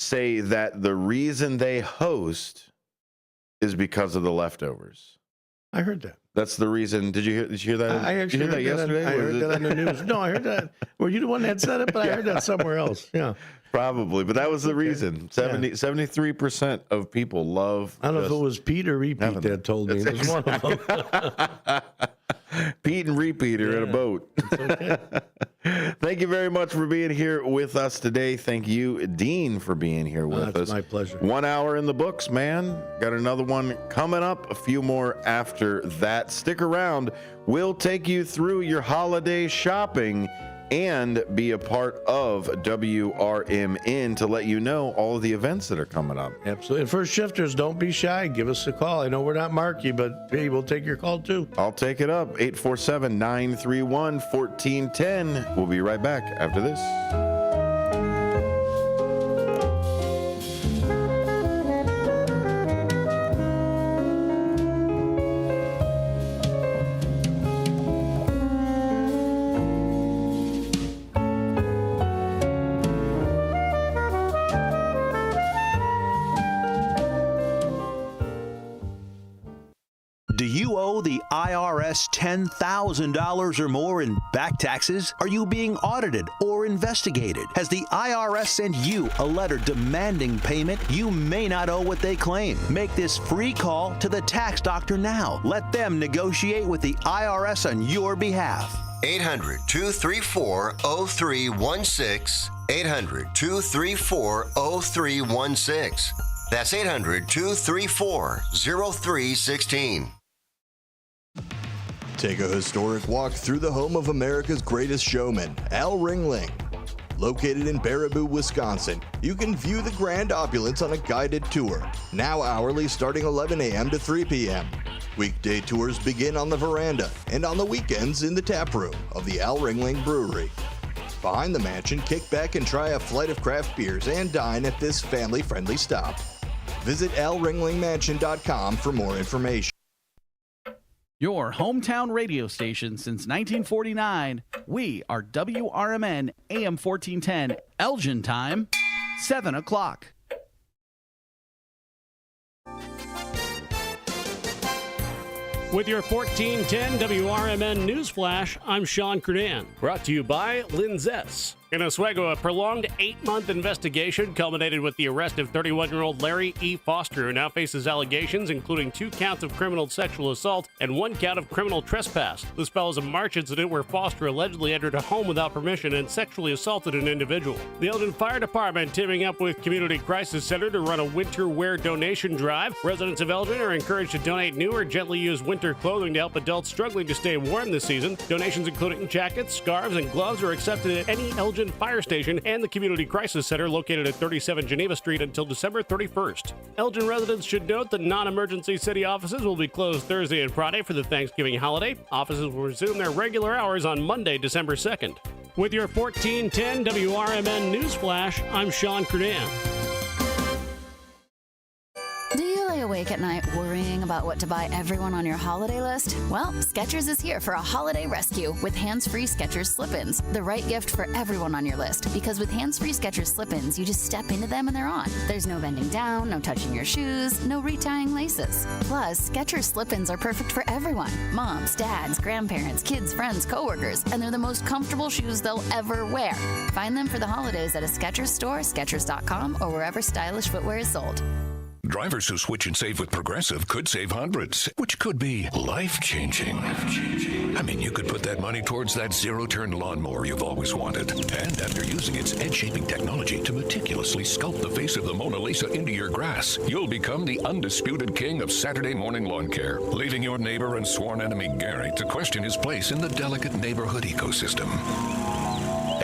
say that the reason they host is because of the leftovers. I heard that. That's the reason. Did you hear that? I actually heard that yesterday. I heard that on the news. No, I heard that. Were you the one that said it? But I heard that somewhere else. Yeah. Probably, but that was the reason. 73% of people love. I don't know if it was Pete or Repeat that told me. It was one of them. Pete and Repeat are in a boat. Okay. Thank you very much for being here with us today. Thank you, Dean, for being here with us. It's my pleasure. 1 hour in the books, man. Got another one coming up, a few more after that. Stick around. We'll take you through your holiday shopping and be a part of WRMN to let you know all of the events that are coming up. Absolutely. And first shifters, don't be shy. Give us a call. I know we're not marky, but hey, we'll take your call too. I'll take it up. 847-931-1410. We'll be right back after this. Do you owe the IRS $10,000 or more in back taxes? Are you being audited or investigated? Has the IRS sent you a letter demanding payment? You may not owe what they claim. Make this free call to the tax doctor now. Let them negotiate with the IRS on your behalf. 800-234-0316. 800-234-0316. That's 800-234-0316. Take a historic walk through the home of America's greatest showman, Al Ringling. Located in Baraboo, Wisconsin, you can view the grand opulence on a guided tour, now hourly starting 11 a.m. to 3 p.m. Weekday tours begin on the veranda and on the weekends in the tap room of the Al Ringling Brewery. Behind the mansion, kick back and try a flight of craft beers and dine at this family-friendly stop. Visit alringlingmansion.com for more information. Your hometown radio station since 1949. We are WRMN AM 1410, Elgin time, 7 o'clock. With your 1410 WRMN News Flash, I'm Sean Kernan. Brought to you by Linzess. In Oswego, a prolonged 8-month investigation culminated with the arrest of 31-year-old Larry E. Foster, who now faces allegations including 2 counts of criminal sexual assault and 1 count of criminal trespass. This follows a March incident where Foster allegedly entered a home without permission and sexually assaulted an individual. The Elgin Fire Department teaming up with Community Crisis Center to run a winter wear donation drive. Residents of Elgin are encouraged to donate new or gently used winter clothing to help adults struggling to stay warm this season. Donations including jackets, scarves, and gloves are accepted at any Elgin Fire Station and the Community Crisis Center located at 37 Geneva Street until December 31st. Elgin residents should note that non-emergency city offices will be closed Thursday and Friday for the Thanksgiving holiday. Offices will resume their regular hours on Monday, December 2nd. With your 1410 WRMN News Flash, I'm Sean Kernan. Do you lay awake at night worrying about what to buy everyone on your holiday list? Well, Skechers is here for a holiday rescue with hands-free Skechers slip-ins, the right gift for everyone on your list. Because with hands-free Skechers slip-ins, you just step into them and they're on. There's no bending down, no touching your shoes, no retying laces. Plus, Skechers slip-ins are perfect for everyone. Moms, dads, grandparents, kids, friends, coworkers, and they're the most comfortable shoes they'll ever wear. Find them for the holidays at a Skechers store, Skechers.com, or wherever stylish footwear is sold. Drivers who switch and save with Progressive could save hundreds, which could be life-changing. I mean, you could put that money towards that zero-turn lawnmower you've always wanted. And after using its edge-shaping technology to meticulously sculpt the face of the Mona Lisa into your grass, you'll become the undisputed king of Saturday morning lawn care, leaving your neighbor and sworn enemy Gary to question his place in the delicate neighborhood ecosystem.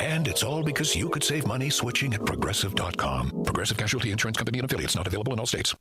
And it's all because you could save money switching at Progressive.com. Progressive Casualty Insurance Company and affiliates, not available in all states.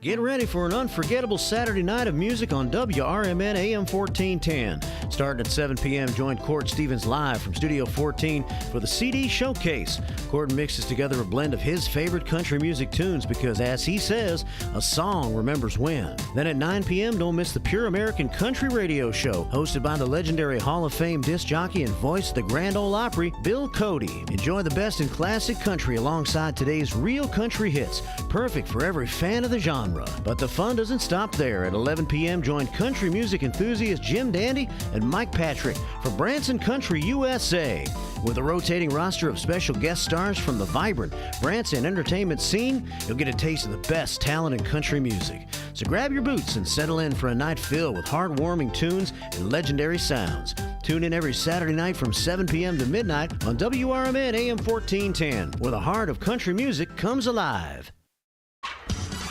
Get ready for an unforgettable Saturday night of music on WRMN AM 1410. Starting at 7 p.m., join Cord Stevens live from Studio 14 for the CD Showcase. Cord mixes together a blend of his favorite country music tunes because, as he says, a song remembers when. Then at 9 p.m., don't miss the Pure American Country Radio Show, hosted by the legendary Hall of Fame disc jockey and voice of the Grand Ole Opry, Bill Cody. Enjoy the best in classic country alongside today's real country hits, perfect for every fan of the genre. But the fun doesn't stop there. At 11 p.m., join country music enthusiast Jim Dandy and Mike Patrick for Branson Country USA. With a rotating roster of special guest stars from the vibrant Branson entertainment scene, you'll get a taste of the best talent in country music. So grab your boots and settle in for a night filled with heartwarming tunes and legendary sounds. Tune in every Saturday night from 7 p.m. to midnight on WRMN AM 1410, where the heart of country music comes alive.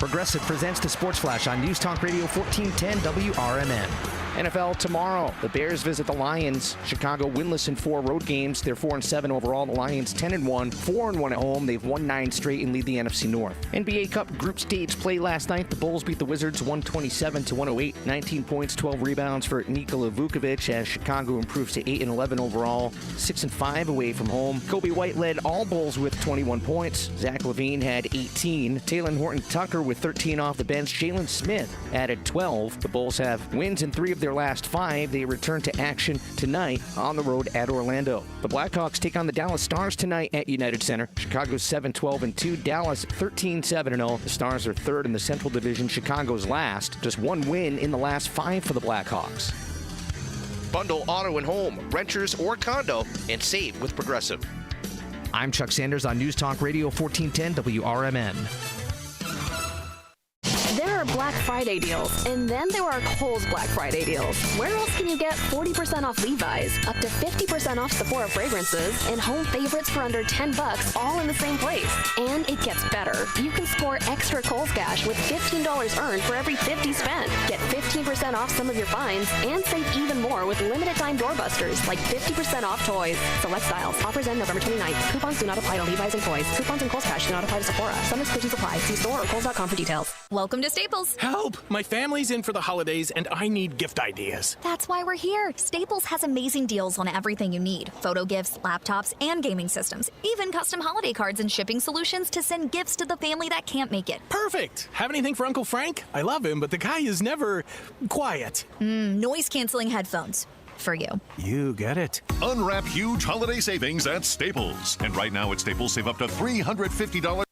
Progressive presents the Sports Flash on News Talk Radio 1410 WRMN. NFL tomorrow. The Bears visit the Lions. Chicago winless in 4 road games. They're 4-7 overall. The Lions 10-1, 4-1 at home. They've won 9 straight and lead the NFC North. NBA Cup group stage play last night. The Bulls beat the Wizards 127-108. 19 points, 12 rebounds for Nikola Vukovic as Chicago improves to 8-11 overall, 6-5 away from home. Kobe White led all Bulls with 21 points. Zach LaVine had 18. Taylor Horton-Tucker with 13 off the bench. Jalen Smith added 12. The Bulls have wins in 3 of their last 5. They return to action tonight on the road at Orlando. The Blackhawks take on the Dallas Stars tonight at United Center. Chicago's 7-12-2. Dallas 13-7-0. The Stars are 3rd in the Central Division. Chicago's last. Just 1 win in the last 5 for the Blackhawks. Bundle auto and home, renters or condo, and save with Progressive. I'm Chuck Sanders on News Talk Radio 1410 WRMN. There are Black Friday deals, and then there are Kohl's Black Friday deals. Where else can you get 40% off Levi's, up to 50% off Sephora fragrances, and home favorites for under $10, all in the same place? And it gets better. You can score extra Kohl's cash with $15 earned for every $50 spent. Get 15% off some of your finds, and save even more with limited time doorbusters, like 50% off toys. Select styles. Offers end November 29th. Coupons do not apply to Levi's and toys. Coupons and Kohl's cash do not apply to Sephora. Some exclusions apply. See store or Kohl's.com for details. Welcome to Staples. Help! My family's in for the holidays and I need gift ideas. That's why we're here. Staples has amazing deals on everything you need. Photo gifts, laptops, and gaming systems. Even custom holiday cards and shipping solutions to send gifts to the family that can't make it. Perfect! Have anything for Uncle Frank? I love him, but the guy is never quiet. Noise-canceling headphones. For you. You get it. Unwrap huge holiday savings at Staples. And right now at Staples, save up to $350.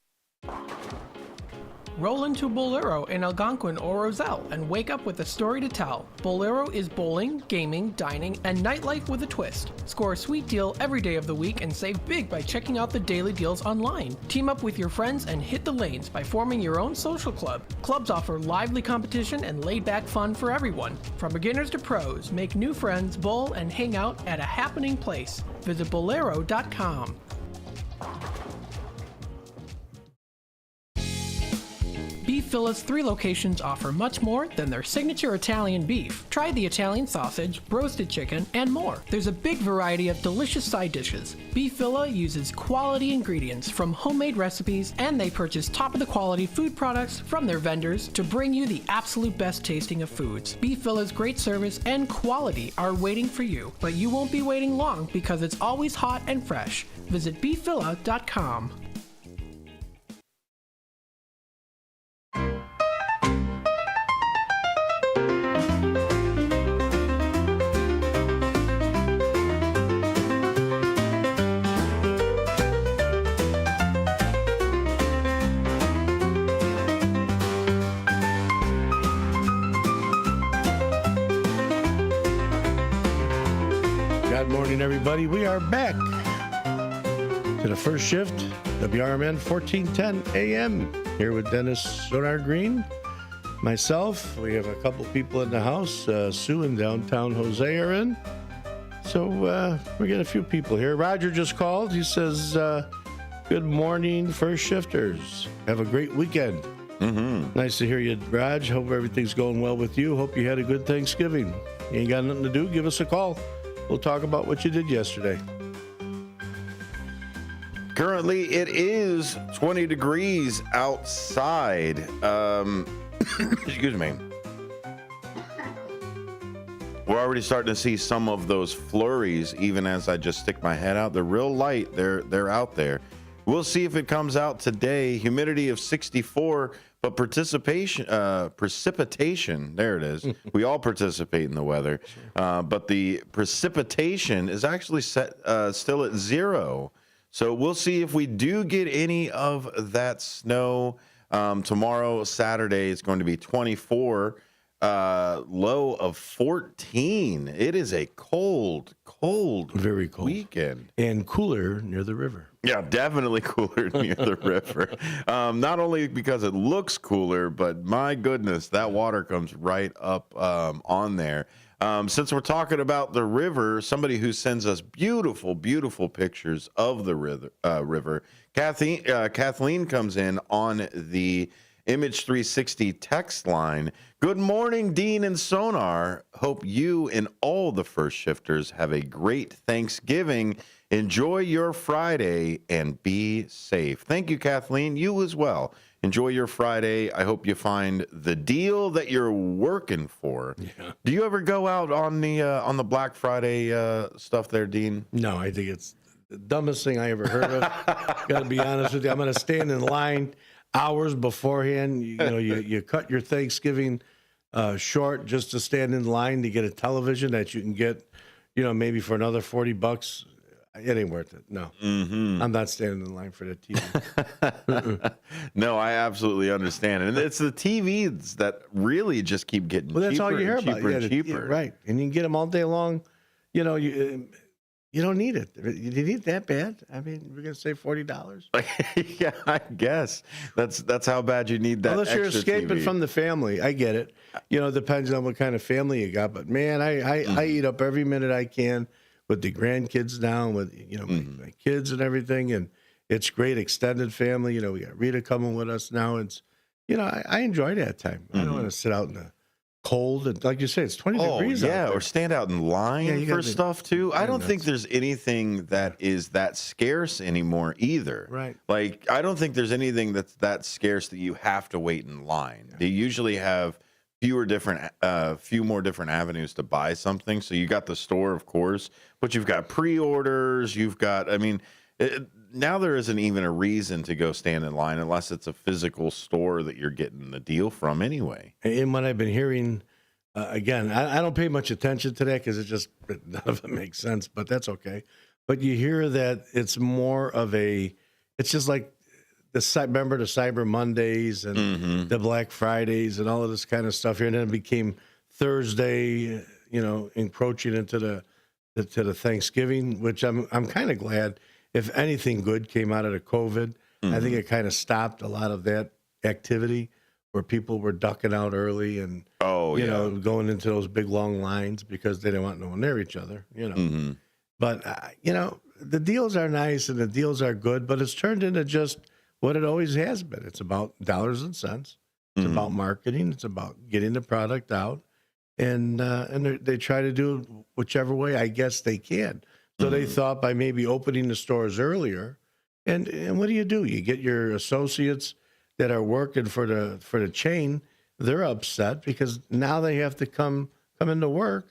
Roll into Bolero in Algonquin or Roselle and wake up with a story to tell. Bolero is bowling, gaming, dining, and nightlife with a twist. Score a sweet deal every day of the week and save big by checking out the daily deals online. Team up with your friends and hit the lanes by forming your own social club. Clubs offer lively competition and laid-back fun for everyone. From beginners to pros, make new friends, bowl, and hang out at a happening place. Visit Bolero.com. Beef Villa's 3 locations offer much more than their signature Italian beef. Try the Italian sausage, roasted chicken, and more. There's a big variety of delicious side dishes. Beef Villa uses quality ingredients from homemade recipes, and they purchase top-of-the-quality food products from their vendors to bring you the absolute best tasting of foods. Beef Villa's great service and quality are waiting for you, but you won't be waiting long because it's always hot and fresh. Visit beefvilla.com. Good morning, everybody. We are back to the first shift, WRMN 1410 AM, here with Dennis Sonar Green, myself. We have a couple people in the house. Sue and downtown Jose are in. So we got a few people here. Roger just called. He says, good morning, first shifters. Have a great weekend. Nice to hear you, Raj. Hope everything's going well with you. Hope you had a good Thanksgiving. You ain't got nothing to do, give us a call. We'll talk about what you did yesterday. Currently, it is 20 degrees outside. Excuse me. We're already starting to see some of those flurries, even as I just stick my head out. They're real light. They're out there. We'll see if it comes out today. Humidity of 64, but precipitation, there it is. We all participate in the weather, but the precipitation is actually set still at 0. So we'll see if we do get any of that snow. Tomorrow, Saturday, it's going to be 24, low of 14. It is a cold, very cold weekend. And cooler near the river. Yeah, definitely cooler near the river. Not only because it looks cooler, but my goodness, that water comes right up on there. Since we're talking about the river, somebody who sends us beautiful, beautiful pictures of the river, Kathleen comes in on the Image 360 text line. Good morning, Dean and Sonar. Hope you and all the first shifters have a great Thanksgiving. Enjoy your Friday and be safe. Thank you, Kathleen. You as well. Enjoy your Friday. I hope you find the deal that you're working for. Yeah. Do you ever go out on the Black Friday stuff there, Dean? No, I think it's the dumbest thing I ever heard of. Got to be honest with you. I'm going to stand in line hours beforehand. You cut your Thanksgiving short just to stand in line to get a television that you can get, maybe for another $40. It ain't worth it. No, I'm not standing in line for the TV. No, I absolutely understand, and it's the TVs that really just keep getting cheaper. Well, that's all you hear about. Cheaper. Right, and you can get them all day long. You don't need it. You need it that bad? I mean, we're gonna save $40. Yeah, I guess that's how bad you need that. Unless you're extra escaping TV. from the family, I get it. Depends on what kind of family you got. But man, I eat up every minute I can with the grandkids now, with my kids and everything, and it's great extended family. We got Rita coming with us now. It's I enjoy that time. I don't want to sit out in the cold, and like you say, it's 20 degrees out there. Or stand out in line for stuff too. I don't think there's anything that is that scarce anymore either. Right. Like, I don't think there's anything that's that scarce that you have to wait in line. They usually have few more different avenues to buy something. So you got the store, of course, but you've got pre-orders. You've got, now there isn't even a reason to go stand in line unless it's a physical store that you're getting the deal from anyway. And what I've been hearing, again, I don't pay much attention to that because none of it makes sense, but that's okay. But you hear that it's more of it's just like remember the Cyber Mondays and the Black Fridays and all of this kind of stuff here, and then it became Thursday, encroaching into the Thanksgiving, which I'm kind of glad. If anything good came out of the COVID, I think it kind of stopped a lot of that activity where people were ducking out early and going into those big long lines because they didn't want no one near each other. But the deals are nice and the deals are good, but it's turned into just what it always has been. It's about dollars and cents. It's about marketing. It's about getting the product out, and they try to do it whichever way I guess they can. So they thought by maybe opening the stores earlier, and what do? You get your associates that are working for the chain. They're upset because now they have to come into work,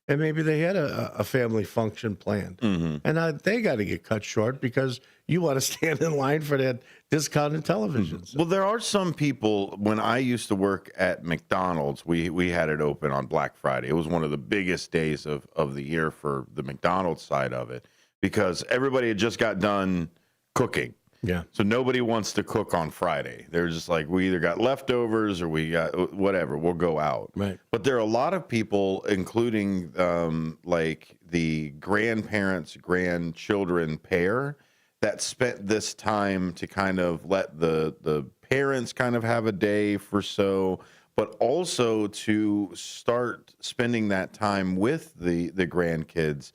and maybe they had a family function planned, and now they got to get cut short because you want to stand in line for that discounted television. Well, there are some people. When I used to work at McDonald's, we had it open on Black Friday. It was one of the biggest days of the year for the McDonald's side of it because everybody had just got done cooking. Yeah. So nobody wants to cook on Friday. They're just like, we either got leftovers or we got whatever. We'll go out. Right. But there are a lot of people, including like the grandchildren pair, that spent this time to kind of let the parents kind of have a day for so, but also to start spending that time with the grandkids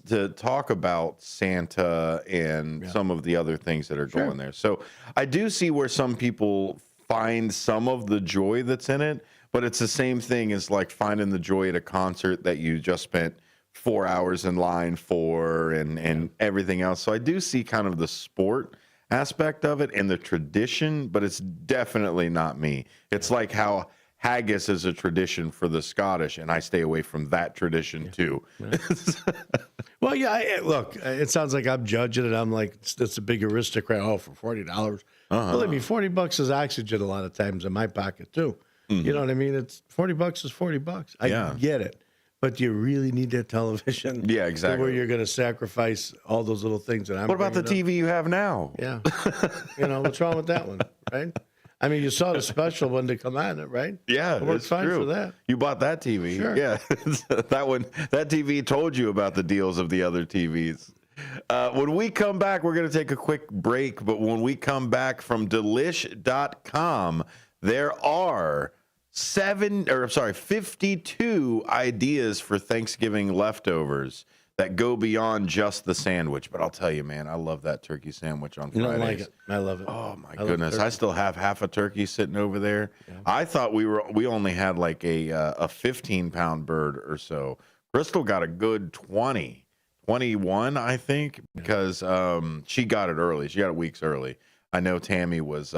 to talk about Santa and some of the other things that are going there. So I do see where some people find some of the joy that's in it, but it's the same thing as like finding the joy at a concert that you just spent 4 hours in line for and everything else. So I do see kind of the sport aspect of it and the tradition, but it's definitely not me. It's like how haggis is a tradition for the Scottish, and I stay away from that tradition too. Well, look, it sounds like I'm judging it. I'm like, it's a big aristocrat. Oh, for $40. Believe me, $40 is oxygen a lot of times in my pocket too. You know what I mean? It's $40 is $40. I get it. But you really need that television. Yeah, exactly. Where you're going to sacrifice all those little things that I'm. What about the TV you have now? Yeah. What's wrong with that one, right? I mean, you saw the special one to come on it, right? Yeah, it worked fine for that. You bought that TV. Sure. Yeah, that TV told you about the deals of the other TVs. When we come back, we're going to take a quick break. But when we come back from Delish.com, there are 52 ideas for Thanksgiving leftovers that go beyond just the sandwich. But I'll tell you, man, I love that turkey sandwich on Fridays. You don't like it. I love it. Oh, my goodness. I still have half a turkey sitting over there. Yeah. I thought we only had like a 15-pound bird or so. Crystal got a good 21, I think, because she got it early. She got it weeks early. I know Tammy was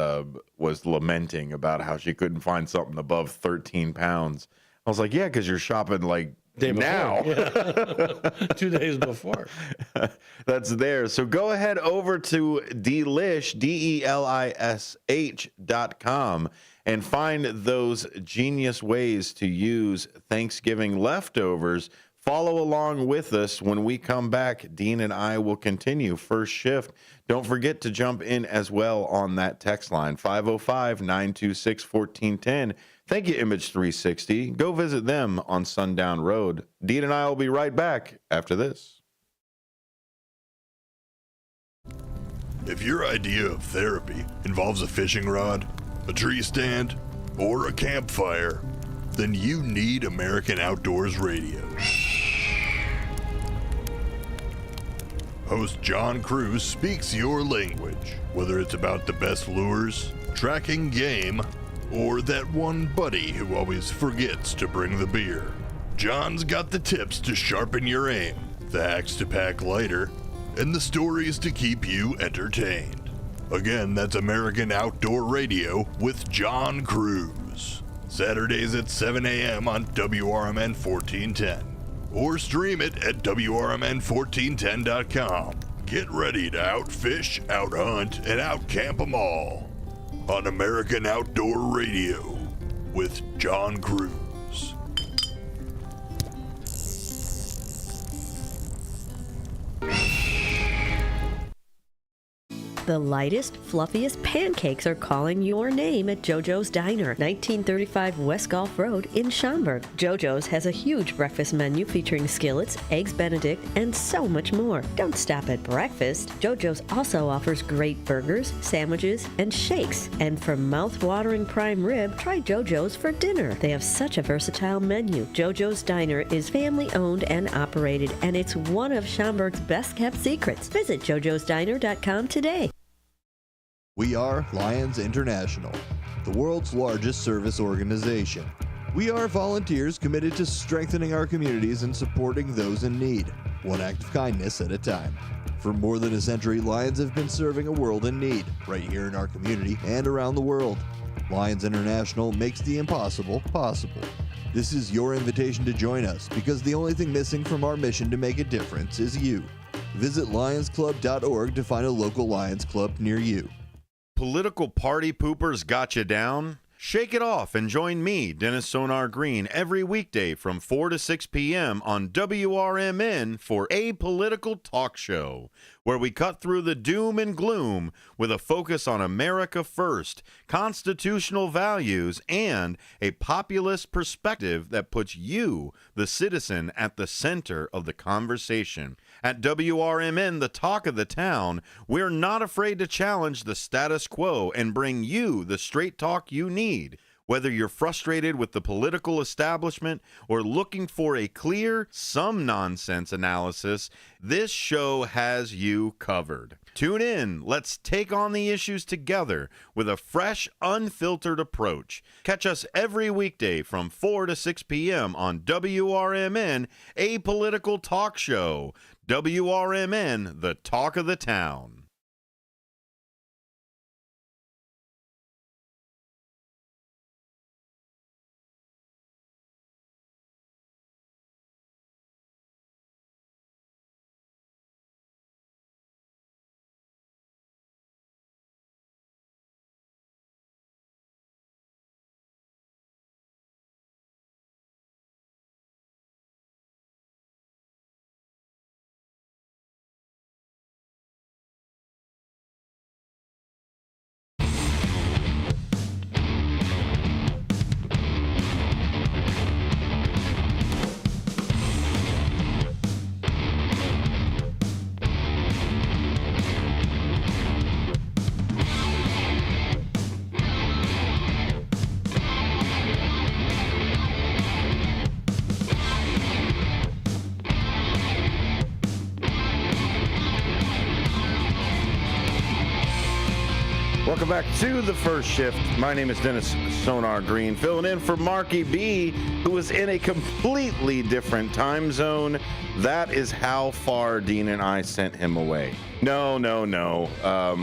lamenting about how she couldn't find something above 13 pounds. I was like, yeah, because you're shopping like now. Yeah. 2 days before. That's there. So go ahead over to Delish, DELISH.com, and find those genius ways to use Thanksgiving leftovers. Follow along with us when we come back. Dean and I will continue first shift. Don't forget to jump in as well on that text line, 505-926-1410. Thank you, Image 360. Go visit them on Sundown Road. Dean and I will be right back after this. If your idea of therapy involves a fishing rod, a tree stand, or a campfire, then you need American Outdoors Radio. Host John Cruz speaks your language, whether it's about the best lures, tracking game, or that one buddy who always forgets to bring the beer. John's got the tips to sharpen your aim, the hacks to pack lighter, and the stories to keep you entertained. Again, that's American Outdoor Radio with John Cruz. Saturdays at 7 a.m. on WRMN 1410. Or stream it at WRMN1410.com. Get ready to outfish, outhunt, and outcamp them all on American Outdoor Radio with John Cruz. The lightest, fluffiest pancakes are calling your name at JoJo's Diner, 1935 West Gulf Road in Schaumburg. JoJo's has a huge breakfast menu featuring skillets, eggs Benedict, and so much more. Don't stop at breakfast. JoJo's also offers great burgers, sandwiches, and shakes. And for mouth-watering prime rib, try JoJo's for dinner. They have such a versatile menu. JoJo's Diner is family-owned and operated, and it's one of Schaumburg's best-kept secrets. Visit jojosdiner.com today. We are Lions International, the world's largest service organization. We are volunteers committed to strengthening our communities and supporting those in need, one act of kindness at a time. For more than a century, Lions have been serving a world in need, right here in our community and around the world. Lions International makes the impossible possible. This is your invitation to join us, because the only thing missing from our mission to make a difference is you. Visit lionsclub.org to find a local Lions Club near you. Political party poopers got you down? Shake it off and join me, Dennis Sonar Green, every weekday from 4 to 6 p.m. on WRMN for A Political Talk Show, where we cut through the doom and gloom with a focus on America first, constitutional values, and a populist perspective that puts you, the citizen, at the center of the conversation. At WRMN, the talk of the town, we're not afraid to challenge the status quo and bring you the straight talk you need. Whether you're frustrated with the political establishment or looking for a clear, some nonsense analysis, this show has you covered. Tune in. Let's take on the issues together with a fresh, unfiltered approach. Catch us every weekday from 4 to 6 p.m. on WRMN, A Political Talk Show. WRMN, the talk of the town. Welcome back to the first shift. My name is Dennis Sonar Green, filling in for Marky B, who is in a completely different time zone. That is how far Dean and I sent him away. No.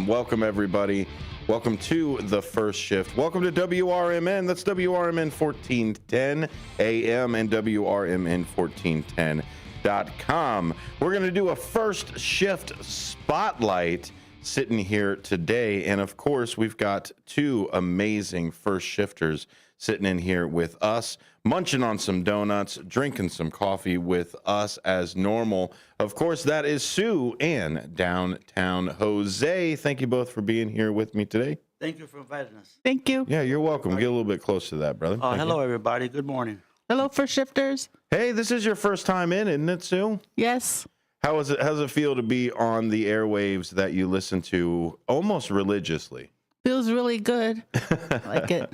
Welcome, everybody. Welcome to the first shift. Welcome to WRMN. That's WRMN 1410 AM and WRMN1410.com. We're going to do a first shift spotlight sitting here today, and of course we've got two amazing first shifters sitting in here with us, munching on some donuts, drinking some coffee with us as normal. Of course, that is Sue and Downtown Jose. Thank you both for being here with me today. Thank you for inviting us. Thank you. Yeah, you're welcome. Get a little bit close to that, brother. Hello, everybody. Good morning. Hello, first shifters. Hey, this is your first time in, isn't it, Sue? Yes. How does it feel to be on the airwaves that you listen to almost religiously? Feels really good. I like it.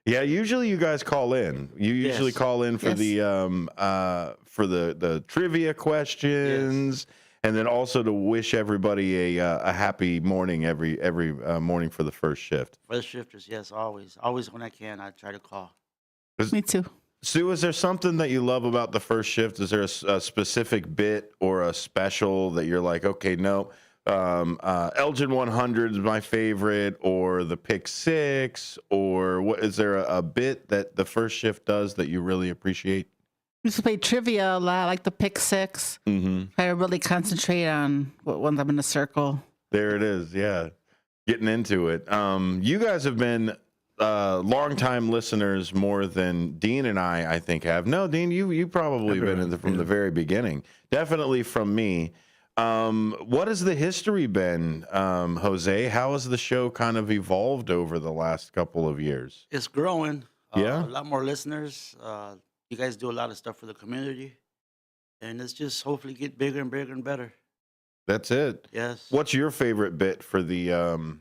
Yeah, usually you guys call in. You usually call in for the trivia questions, and then also to wish everybody a happy morning every morning for the first shift. First shifters, yes, always when I can, I try to call. Me too. Sue, is there something that you love about the first shift? Is there a specific bit or a special that you're like, okay, no, Elgin 100 is my favorite, or the pick six, or what? Is there a bit that the first shift does that you really appreciate? We used to play trivia a lot, like the pick six. Mm-hmm. Try to really concentrate on what ones I'm in a circle. There it is. Yeah. Getting into it. You guys have been longtime listeners more than Dean and I think have. No, Dean, you probably been from the very beginning. Definitely from me. What has the history been, Jose? How has the show kind of evolved over the last couple of years? It's growing. Yeah? A lot more listeners. You guys do a lot of stuff for the community. And it's just hopefully get bigger and bigger and better. That's it. Yes. What's your favorite bit for the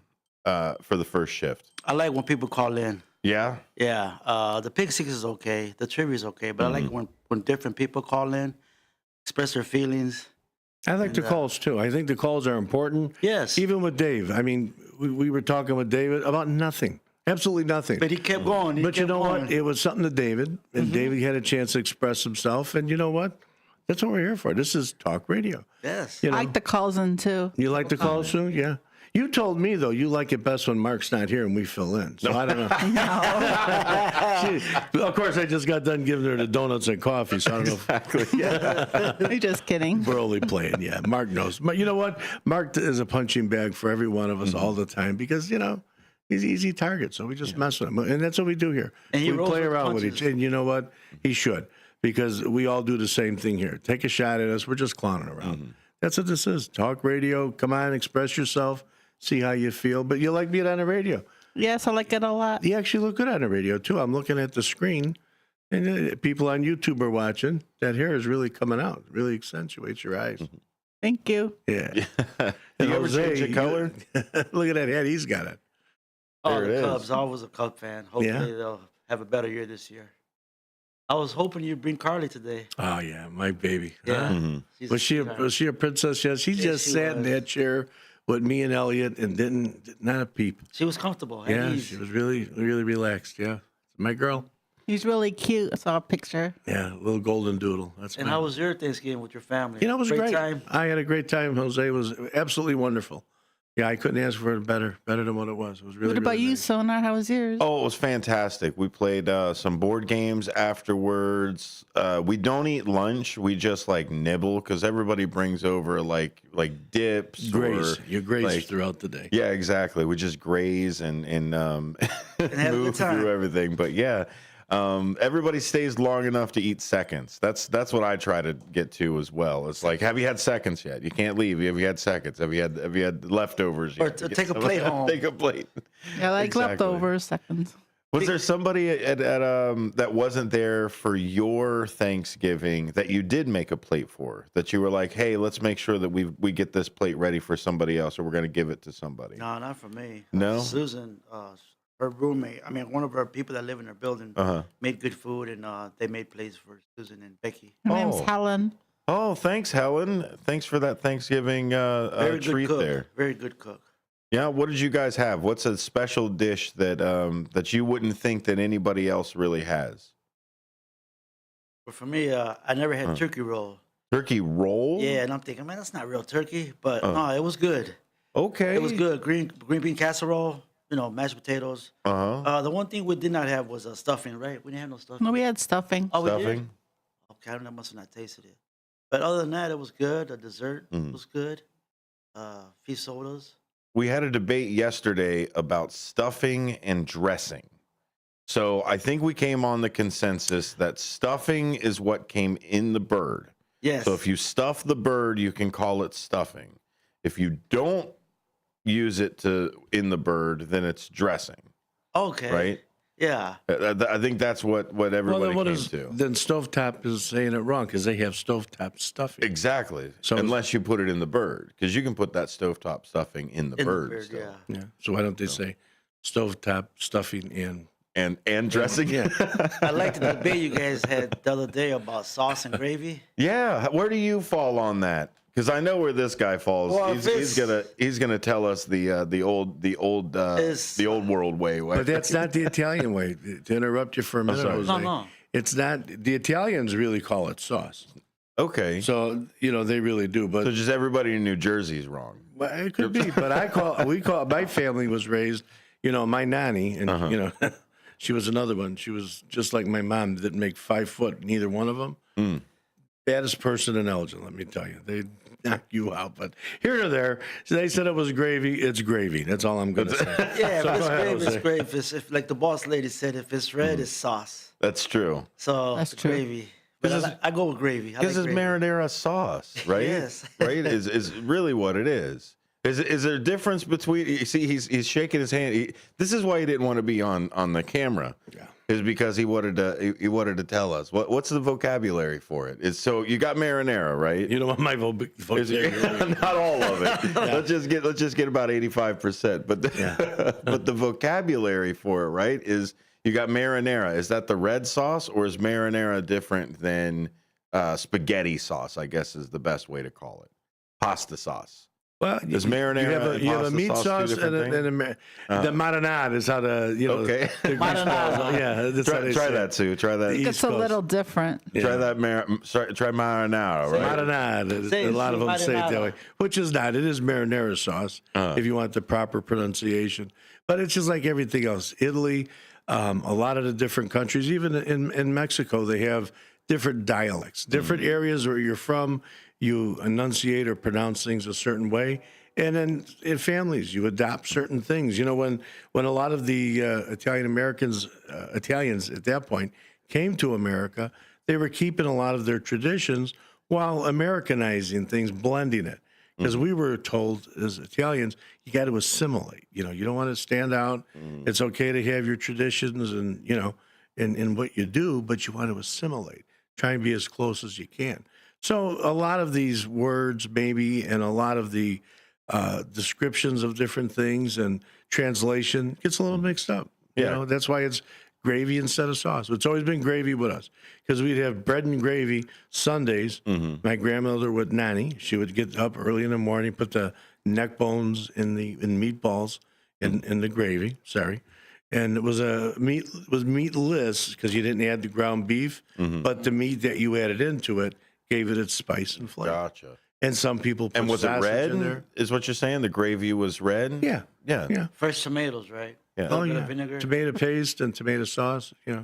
first shift? I like when people call in. Yeah? Yeah. The Pick Six is okay. The trivia is okay. But I like when different people call in, express their feelings. I like the calls, too. I think the calls are important. Yes. Even with Dave. I mean, we were talking with David about nothing. Absolutely nothing. But he kept going. But you know what? It was something to David, and David had a chance to express himself. And you know what? That's what we're here for. This is talk radio. Yes. You know? I like the calls in too. You like the calls too? Yeah. You told me, though, you like it best when Mark's not here and we fill in. So I don't know. Of course, I just got done giving her the donuts and coffee, so I don't know. Exactly. Yeah. You're just kidding. We're only playing, yeah. Mark knows. But you know what? Mark is a punching bag for every one of us all the time because, you know, he's an easy target. So we just mess with him. And that's what we do here. And he we rolls play with around with punches. each other. And you know what? He should because we all do the same thing here. Take a shot at us. We're just clowning around. That's what this is. Talk radio. Come on, express yourself. See how you feel. But you like being on the radio. Yes, I like it a lot. You actually look good on the radio, too. I'm looking at the screen, and people on YouTube are watching. That hair is really coming out. It really accentuates your eyes. Thank you. Yeah. Do you ever change the color? Look at that head. He's got it. Oh, There it the is. Cubs. I was a Cub fan. Hopefully they'll have a better year this year. I was hoping you'd bring Carly today. Oh, yeah, my baby. Yeah. She's a Was she a princess? Yes. She Yes, just she sat in was. that chair with me and Elliot and did not a peep. She was comfortable. at Yeah, ease. she was really, really relaxed. Yeah. My girl. He's really cute. I saw a picture. Yeah, little golden doodle. That's And my- how was your Thanksgiving with your family? You know, it was great. Time? I had a great time. Jose was absolutely wonderful. Yeah, I couldn't ask for it better than what it was. It was really. What about really you, nice. Sonar? How was yours? Oh, it was fantastic. We played some board games afterwards. We don't eat lunch. We just like nibble because everybody brings over like dips. Graze. Or, You graze like- throughout the day. Yeah, exactly. We just graze and have a good move time. through everything. But yeah, everybody stays long enough to eat seconds. That's what I try to get to as well. It's like, have you had seconds yet? You can't leave. Have you had seconds? Have you had leftovers Or yet? to Get take a some- plate home. Take a plate. Yeah, like Exactly. leftovers, seconds. Was there somebody at that wasn't there for your Thanksgiving that you did make a plate for? That you were like, hey, let's make sure that we get this plate ready for somebody else, or we're going to give it to somebody. No, not for me. No? Susan, her roommate, one of her people that live in her building made good food, and they made plates for Susan and Becky. Her name's Oh. Helen. Oh, thanks, Helen. Thanks for that Thanksgiving Very good treat cook. there. Very good cook. Yeah, what did you guys have? What's a special dish that that you wouldn't think that anybody else really has? But for me, I never had turkey roll. Turkey roll? Yeah, and I'm thinking, man, that's not real turkey. But no, it was good. Okay. It was good. Green bean casserole, mashed potatoes. Uh-huh. The one thing we did not have was stuffing, right? We didn't have no stuffing. No, we had stuffing. Oh, we did? Stuffing? Okay, I must have not tasted it. But other than that, it was good. The dessert was good. Few sodas. We had a debate yesterday about stuffing and dressing. So I think we came on the consensus that stuffing is what came in the bird. Yes. So if you stuff the bird, you can call it stuffing. If you don't use it in the bird, then it's dressing. Okay. Right? Yeah. I think that's what everybody what came is, to. then Stovetop is saying it wrong because they have stovetop stuffing. Exactly. So- unless you put it in the bird, because you can put that stovetop stuffing in the bird. still. yeah. Yeah. So why don't they say stovetop stuffing and dressing? Yeah. I liked the debate you guys had the other day about sauce and gravy. Yeah, where do you fall on that? Because I know where this guy falls. Well, He's gonna tell us the old world way. But that's not the Italian way. To interrupt you for a minute, sorry. Jose, No. it's not. The Italians really call it sauce. Okay. So they really do. But So just everybody in New Jersey is wrong. well, it could be. But we call. My family was raised. My nanny, and she was another one. She was just like my mom. Didn't make 5 foot. Neither one of them. Baddest person in Elgin, let me tell you. They knock you out. But here or there, so they said it was gravy. It's gravy. That's all I'm going to say. Yeah, So but go it's ahead, gravy. Jose. It's gravy. If like the boss lady said, if it's red, it's sauce. That's true. So That's it's true. gravy. But I go with gravy. Because it's marinara sauce, right? Yes. Right? Is really what it is. Is there a difference between? You see, he's shaking his hand. This is why he didn't want to be on the camera. Yeah. Is because he wanted to tell us what's the vocabulary for it. Is so you got marinara, right? You know what my vocabulary? Not all of it. Yeah. Let's just get about 85%. But but the vocabulary for it, right, is you got marinara. Is that the red sauce, or is marinara different than spaghetti sauce? I guess is the best way to call it. Pasta sauce. Well, is marinara you have a meat sauce and the marinade is how the okay. Marinade. Yeah, try that, Sue. Try that. It's a little different. Yeah. Try that try marinara, right? Marinade. A lot of them say it that way, which is not. It is marinara sauce if you want the proper pronunciation. But it's just like everything else. Italy, a lot of the different countries, even in Mexico, they have different dialects, different areas where you're from. You enunciate or pronounce things a certain way, and then in families you adopt certain things. You know, when a lot of the Italians at that point came to America, they were keeping a lot of their traditions while Americanizing things, blending it. Because we were told as Italians, you got to assimilate. You know, you don't want to stand out. It's okay to have your traditions and in what you do, but you want to assimilate. Try and be as close as you can. So a lot of these words maybe and a lot of the descriptions of different things and translation gets a little mixed up. You know, that's why it's gravy instead of sauce. It's always been gravy with us because we'd have bread and gravy Sundays. My grandmother would nanny. She would get up early in the morning, put the neck bones in meatballs in the gravy. Sorry. And it was meatless because you didn't add the ground beef, but the meat that you added into it gave it its spice and flavor. Gotcha. And some people put and was it red? In there. Is what you're saying? The gravy was red? Yeah. Fresh tomatoes, right? Yeah. Oh yeah. Tomato paste and tomato sauce. Yeah.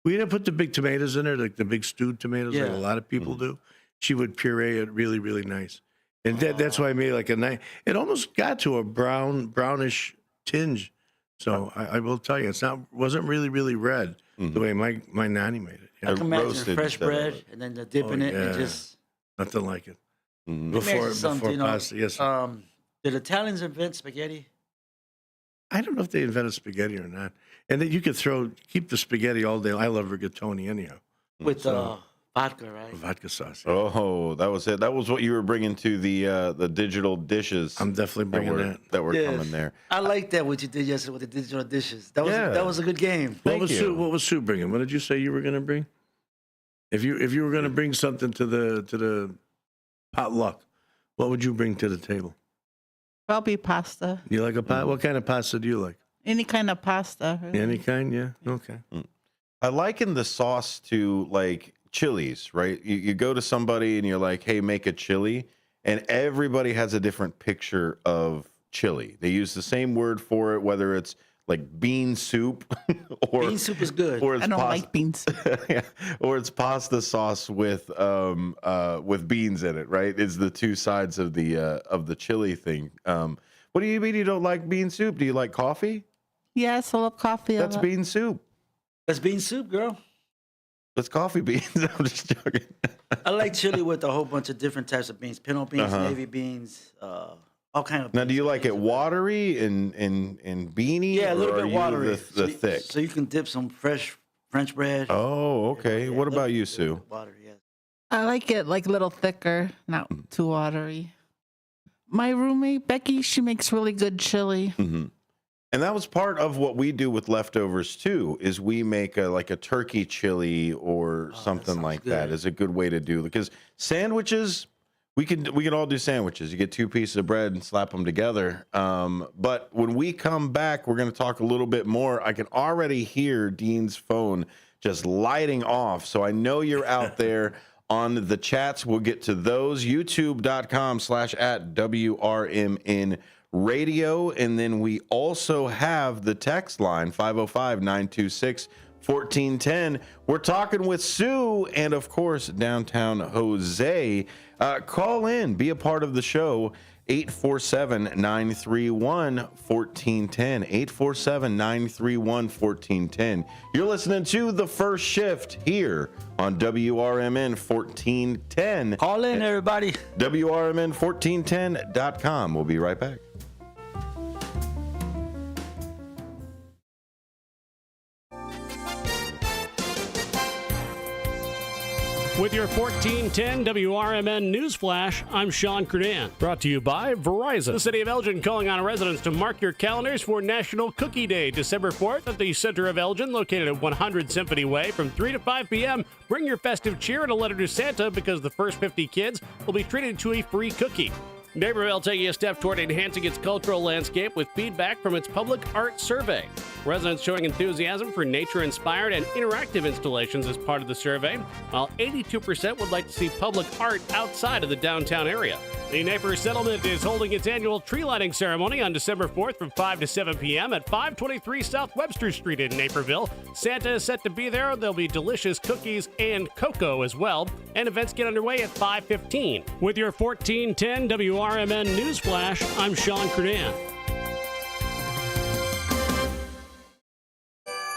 We didn't put the big tomatoes in there, like the big stewed tomatoes, like a lot of people do. She would puree it really, really nice, and that's why I made like a nice. It almost got to a brownish tinge. So I will tell you, wasn't really, really red the way my nanny made it. I can imagine fresh bread and then the dip in it and just nothing like it. Before pasta, yes. Did Italians invent spaghetti? I don't know if they invented spaghetti or not. And then you could keep the spaghetti all day. I love rigatoni anyhow. With vodka, right? Vodka sauce. Yeah. Oh, that was it. That was what you were bringing to the digital dishes. I'm definitely bringing that were coming there. I like that what you did yesterday with the digital dishes. That was a good game. What was Sue bringing? What did you say you were going to bring? If you were going to bring something to the potluck, what would you bring to the table? Probably pasta. You like a pasta? What kind of pasta do you like? Any kind of pasta. Really. Any kind, yeah. Okay. I liken the sauce to like chilies, right? You go to somebody and you're like, hey, make a chili. And everybody has a different picture of chili. They use the same word for it, whether it's like bean soup or bean soup is good. Or I don't like beans. Or it's pasta sauce with beans in it, right? It's the two sides of the chili thing. What do you mean you don't like bean soup? Do you like coffee? Yes, I love coffee. That's bean soup. That's bean soup, girl. That's coffee beans. I'm just joking. I like chili with a whole bunch of different types of beans. Pinto beans, navy beans, all kind of beans. Now, do you like it watery and beany? Yeah, a little bit watery. The thick. So you can dip some fresh French bread. Oh, okay. What about you, Sue? Water, yes. I like it like a little thicker, not too watery. My roommate, Becky, she makes really good chili. And that was part of what we do with leftovers too, is we make a turkey chili or something like that is a good way to do, because sandwiches, we can all do sandwiches. You get two pieces of bread and slap them together. But when we come back, we're going to talk a little bit more. I can already hear Dean's phone just lighting off. So I know you're out there on the chats. We'll get to those. YouTube.com/@WRMN Radio. And then we also have the text line 505-926-1410. We're talking with Sue and, of course, downtown Jose. Call in, be a part of the show. 847-931-1410. 847-931-1410. You're listening to The First Shift here on WRMN 1410. Call in, everybody. WRMN1410.com. We'll be right back. With your 1410 WRMN News Flash, I'm Sean Kernan. Brought to you by Verizon. The City of Elgin calling on residents to mark your calendars for National Cookie Day, December 4th at the center of Elgin, located at 100 Symphony Way from 3 to 5 p.m. Bring your festive cheer and a letter to Santa because the first 50 kids will be treated to a free cookie. Naperville taking a step toward enhancing its cultural landscape with feedback from its public art survey. Residents showing enthusiasm for nature-inspired and interactive installations as part of the survey, while 82% would like to see public art outside of the downtown area. The Napier Settlement is holding its annual tree lighting ceremony on December 4th from 5 to 7 p.m. at 523 South Webster Street in Naperville. Santa is set to be there. There'll be delicious cookies and cocoa as well, and events get underway at 5:15. With your 1410 WRMN News Flash, I'm Sean Kernan.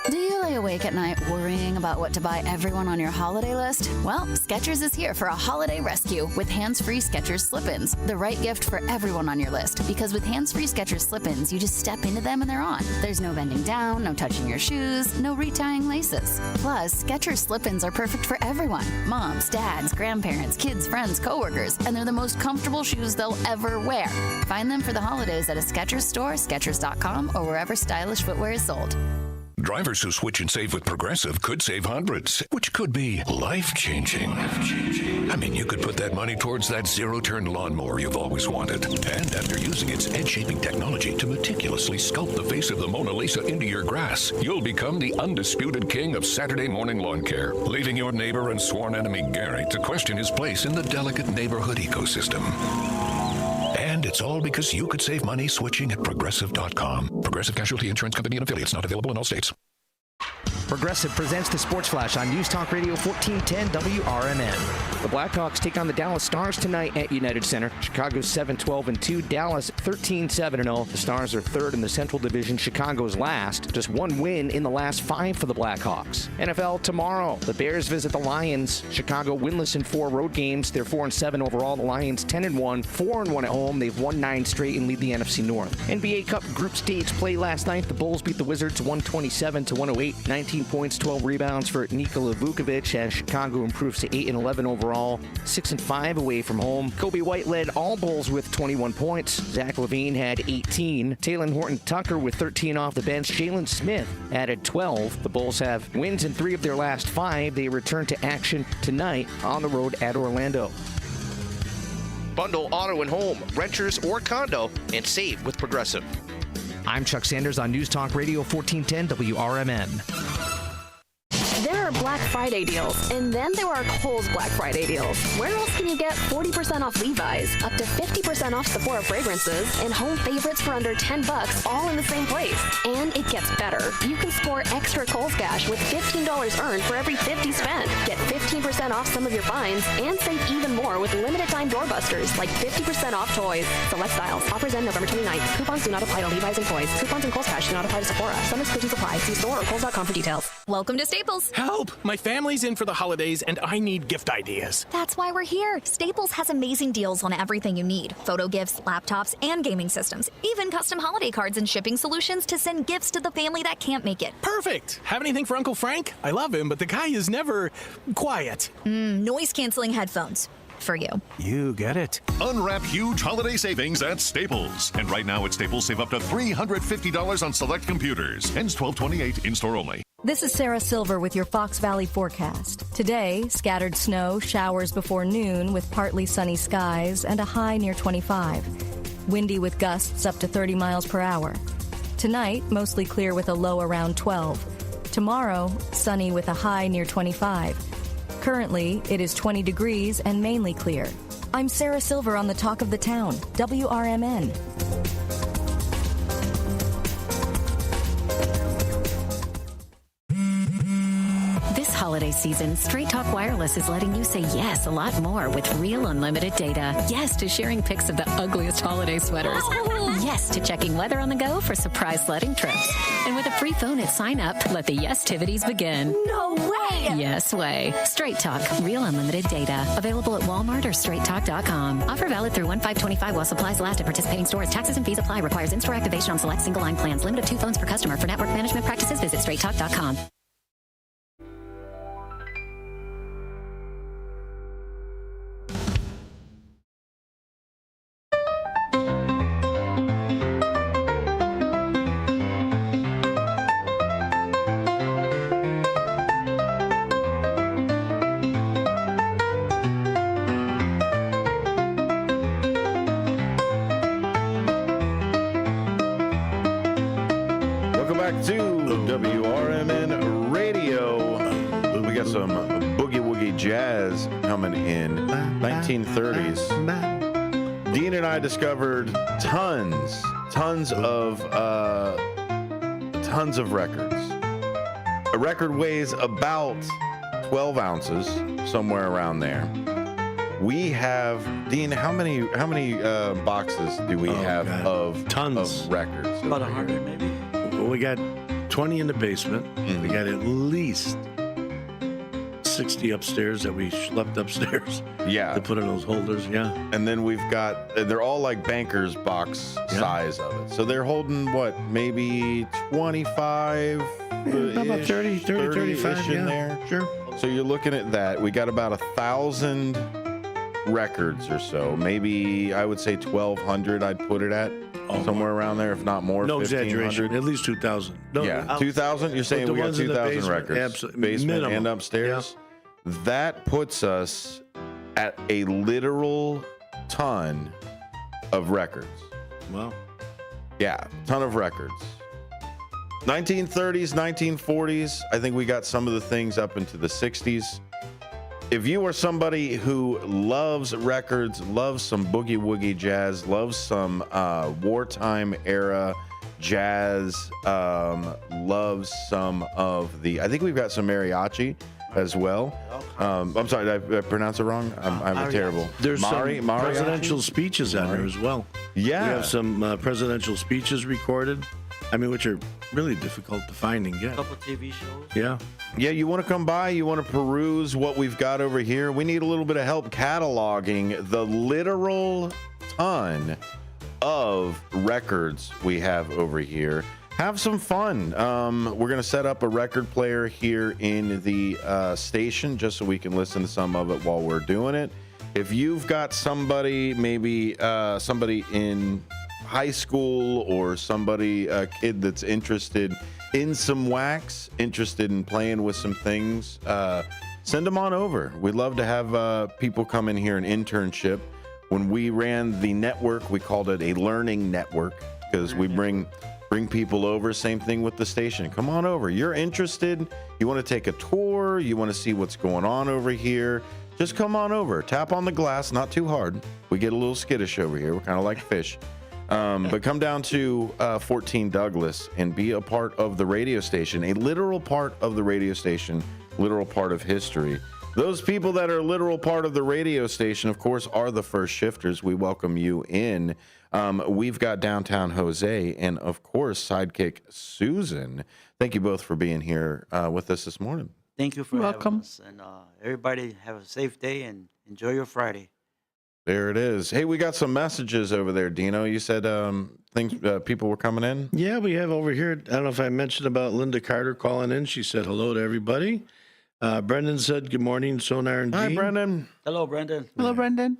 Do you lay awake at night worrying about what to buy everyone on your holiday list? Well, Skechers is here for a holiday rescue with hands-free Skechers slip-ins, the right gift for everyone on your list. Because with hands-free Skechers slip-ins, you just step into them and they're on. There's no bending down, no touching your shoes, no retying laces. Plus, Skechers slip-ins are perfect for everyone: moms, dads, grandparents, kids, friends, coworkers, and they're the most comfortable shoes they'll ever wear. Find them for the holidays at a Skechers store, Skechers.com, or wherever stylish footwear is sold. Drivers who switch and save with Progressive could save hundreds, which could be life-changing. I mean, you could put that money towards that zero-turn lawnmower you've always wanted. And after using its edge-shaping technology to meticulously sculpt the face of the Mona Lisa into your grass, you'll become the undisputed king of Saturday morning lawn care, leaving your neighbor and sworn enemy Gary to question his place in the delicate neighborhood ecosystem. And it's all because you could save money switching at Progressive.com. Progressive Casualty Insurance Company and affiliates, not available in all states. Progressive presents the Sports Flash on News Talk Radio 1410 WRMN. The Blackhawks take on the Dallas Stars tonight at United Center. Chicago's 7-12-2, Dallas 13-7-0. The Stars are third in the Central Division. Chicago's last. Just one win in the last 5 for the Blackhawks. NFL tomorrow. The Bears visit the Lions. Chicago winless in 4 road games. They're 4-7 overall. The Lions 10-1, 4-1 at home. They've won 9 straight and lead the NFC North. NBA Cup group stage play last night. The Bulls beat the Wizards 127-108. 19 points, 12 rebounds for Nikola Vukovic as Chicago improves to 8-11 overall, 6-5 away from home. Kobe White led all Bulls with 21 points. Zach LaVine had 18. Taylor Horton-Tucker with 13 off the bench. Jalen Smith added 12. The Bulls have wins in 3 of their last 5. They return to action tonight on the road at Orlando. Bundle auto and home, renters or condo, and save with Progressive. I'm Chuck Sanders on News Talk Radio 1410 WRMN. There are Black Friday deals, and then there are Kohl's Black Friday deals. Where else can you get 40% off Levi's, up to 50% off Sephora fragrances, and home favorites for under $10, all in the same place? And it gets better. You can score extra Kohl's cash with $15 earned for every $50 spent. Get 15% off some of your finds, and save even more with limited time doorbusters, like 50% off toys. Select styles. Offers end November 29th. Coupons do not apply to Levi's and toys. Coupons and Kohl's cash do not apply to Sephora. Some exclusions apply. See store or Kohl's.com for details. Welcome to Staples. Help! My family's in for the holidays and I need gift ideas. That's why we're here. Staples has amazing deals on everything you need: photo gifts, laptops, and gaming systems. Even custom holiday cards and shipping solutions to send gifts to the family that can't make it. Perfect! Have anything for Uncle Frank? I love him, but the guy is never quiet. Noise-canceling headphones. For you. You get it. Unwrap huge holiday savings at Staples. And right now at Staples, save up to $350 on select computers. Ends 12/28, in-store only. This is Sarah Silver with your Fox Valley forecast. Today, scattered snow, showers before noon with partly sunny skies and a high near 25. Windy with gusts up to 30 miles per hour. Tonight, mostly clear with a low around 12. Tomorrow, sunny with a high near 25. Currently, it is 20 degrees and mainly clear. I'm Sarah Silver on the Talk of the Town, WRMN. This holiday holiday season, Straight Talk Wireless is letting you say yes a lot more with real unlimited data. Yes to sharing pics of the ugliest holiday sweaters. Yes to checking weather on the go for surprise sledding trips. And with a free phone at sign up, let the yes-tivities begin. No way! Yes way. Straight Talk, real unlimited data. Available at Walmart or straighttalk.com. Offer valid through 1/5/25 while supplies last at participating stores. Taxes and fees apply. Requires in-store activation on select single line plans. Limit of 2 phones per customer. For network management practices, visit straighttalk.com. Welcome back to WRMN Radio. We got some boogie woogie jazz coming in 1930s. Dean and I discovered tons of records. A record weighs about 12 ounces, somewhere around there. We have, Dean, how many boxes do we have of tons of records? About 100 maybe. Well, we got 20 in the basement. We got at least 60 upstairs that we schlepped upstairs. Yeah. To put in those holders, yeah. And then we've got, they're all like banker's box size of it. So they're holding what, maybe 25? About 30, 35 in there. Sure. So you're looking at that. We got about 1,000 records or so. Maybe I would say 1,200 I'd put it at. Somewhere around there, if not more. No exaggeration. At least 2,000. No, yeah, 2,000. You're saying we got 2,000 records, basement minimum. And upstairs. Yeah. That puts us at a literal ton of records. Wow. Yeah, ton of records. 1930s, 1940s. I think we got some of the things up into the 60s. If you are somebody who loves records, loves some boogie woogie jazz, loves some wartime era jazz, loves some of the, I think we've got some mariachi as well. I'm sorry, did I pronounce it wrong? I'm terrible. There's some mariachi? presidential speeches on there as well. Yeah. We have some presidential speeches recorded. I mean, which are really difficult to find and get. A couple TV shows. Yeah. Yeah, you want to come by, you want to peruse what we've got over here. We need a little bit of help cataloging the literal ton of records we have over here. Have some fun. We're going to set up a record player here in the station just so we can listen to some of it while we're doing it. If you've got somebody, maybe somebody in high school or somebody, a kid that's interested in some wax, interested in playing with some things, send them on over. We'd love to have people come in here and internship. When we ran the network, we called it a learning network because we bring people over. Same thing with the station. Come on over. You're interested. You want to take a tour. You want to see what's going on over here. Just come on over. Tap on the glass, not too hard. We get a little skittish over here. We're kind of like fish. But come down to 14 Douglas and be a part of the radio station, a literal part of the radio station, literal part of history. Those people that are a literal part of the radio station, of course, are the first shifters. We welcome you in. We've got Downtown Jose and, of course, Sidekick Susan. Thank you both for being here with us this morning. Thank you for having us. And everybody have a safe day and enjoy your Friday. There it is. Hey, we got some messages over there, Dino. You said things people were coming in? Yeah, we have over here. I don't know if I mentioned about Linda Carter calling in. She said hello to everybody. Brendan said good morning, Sonar and Gene. Hi, Brendan. Hello, Brendan. Hello, Brendan.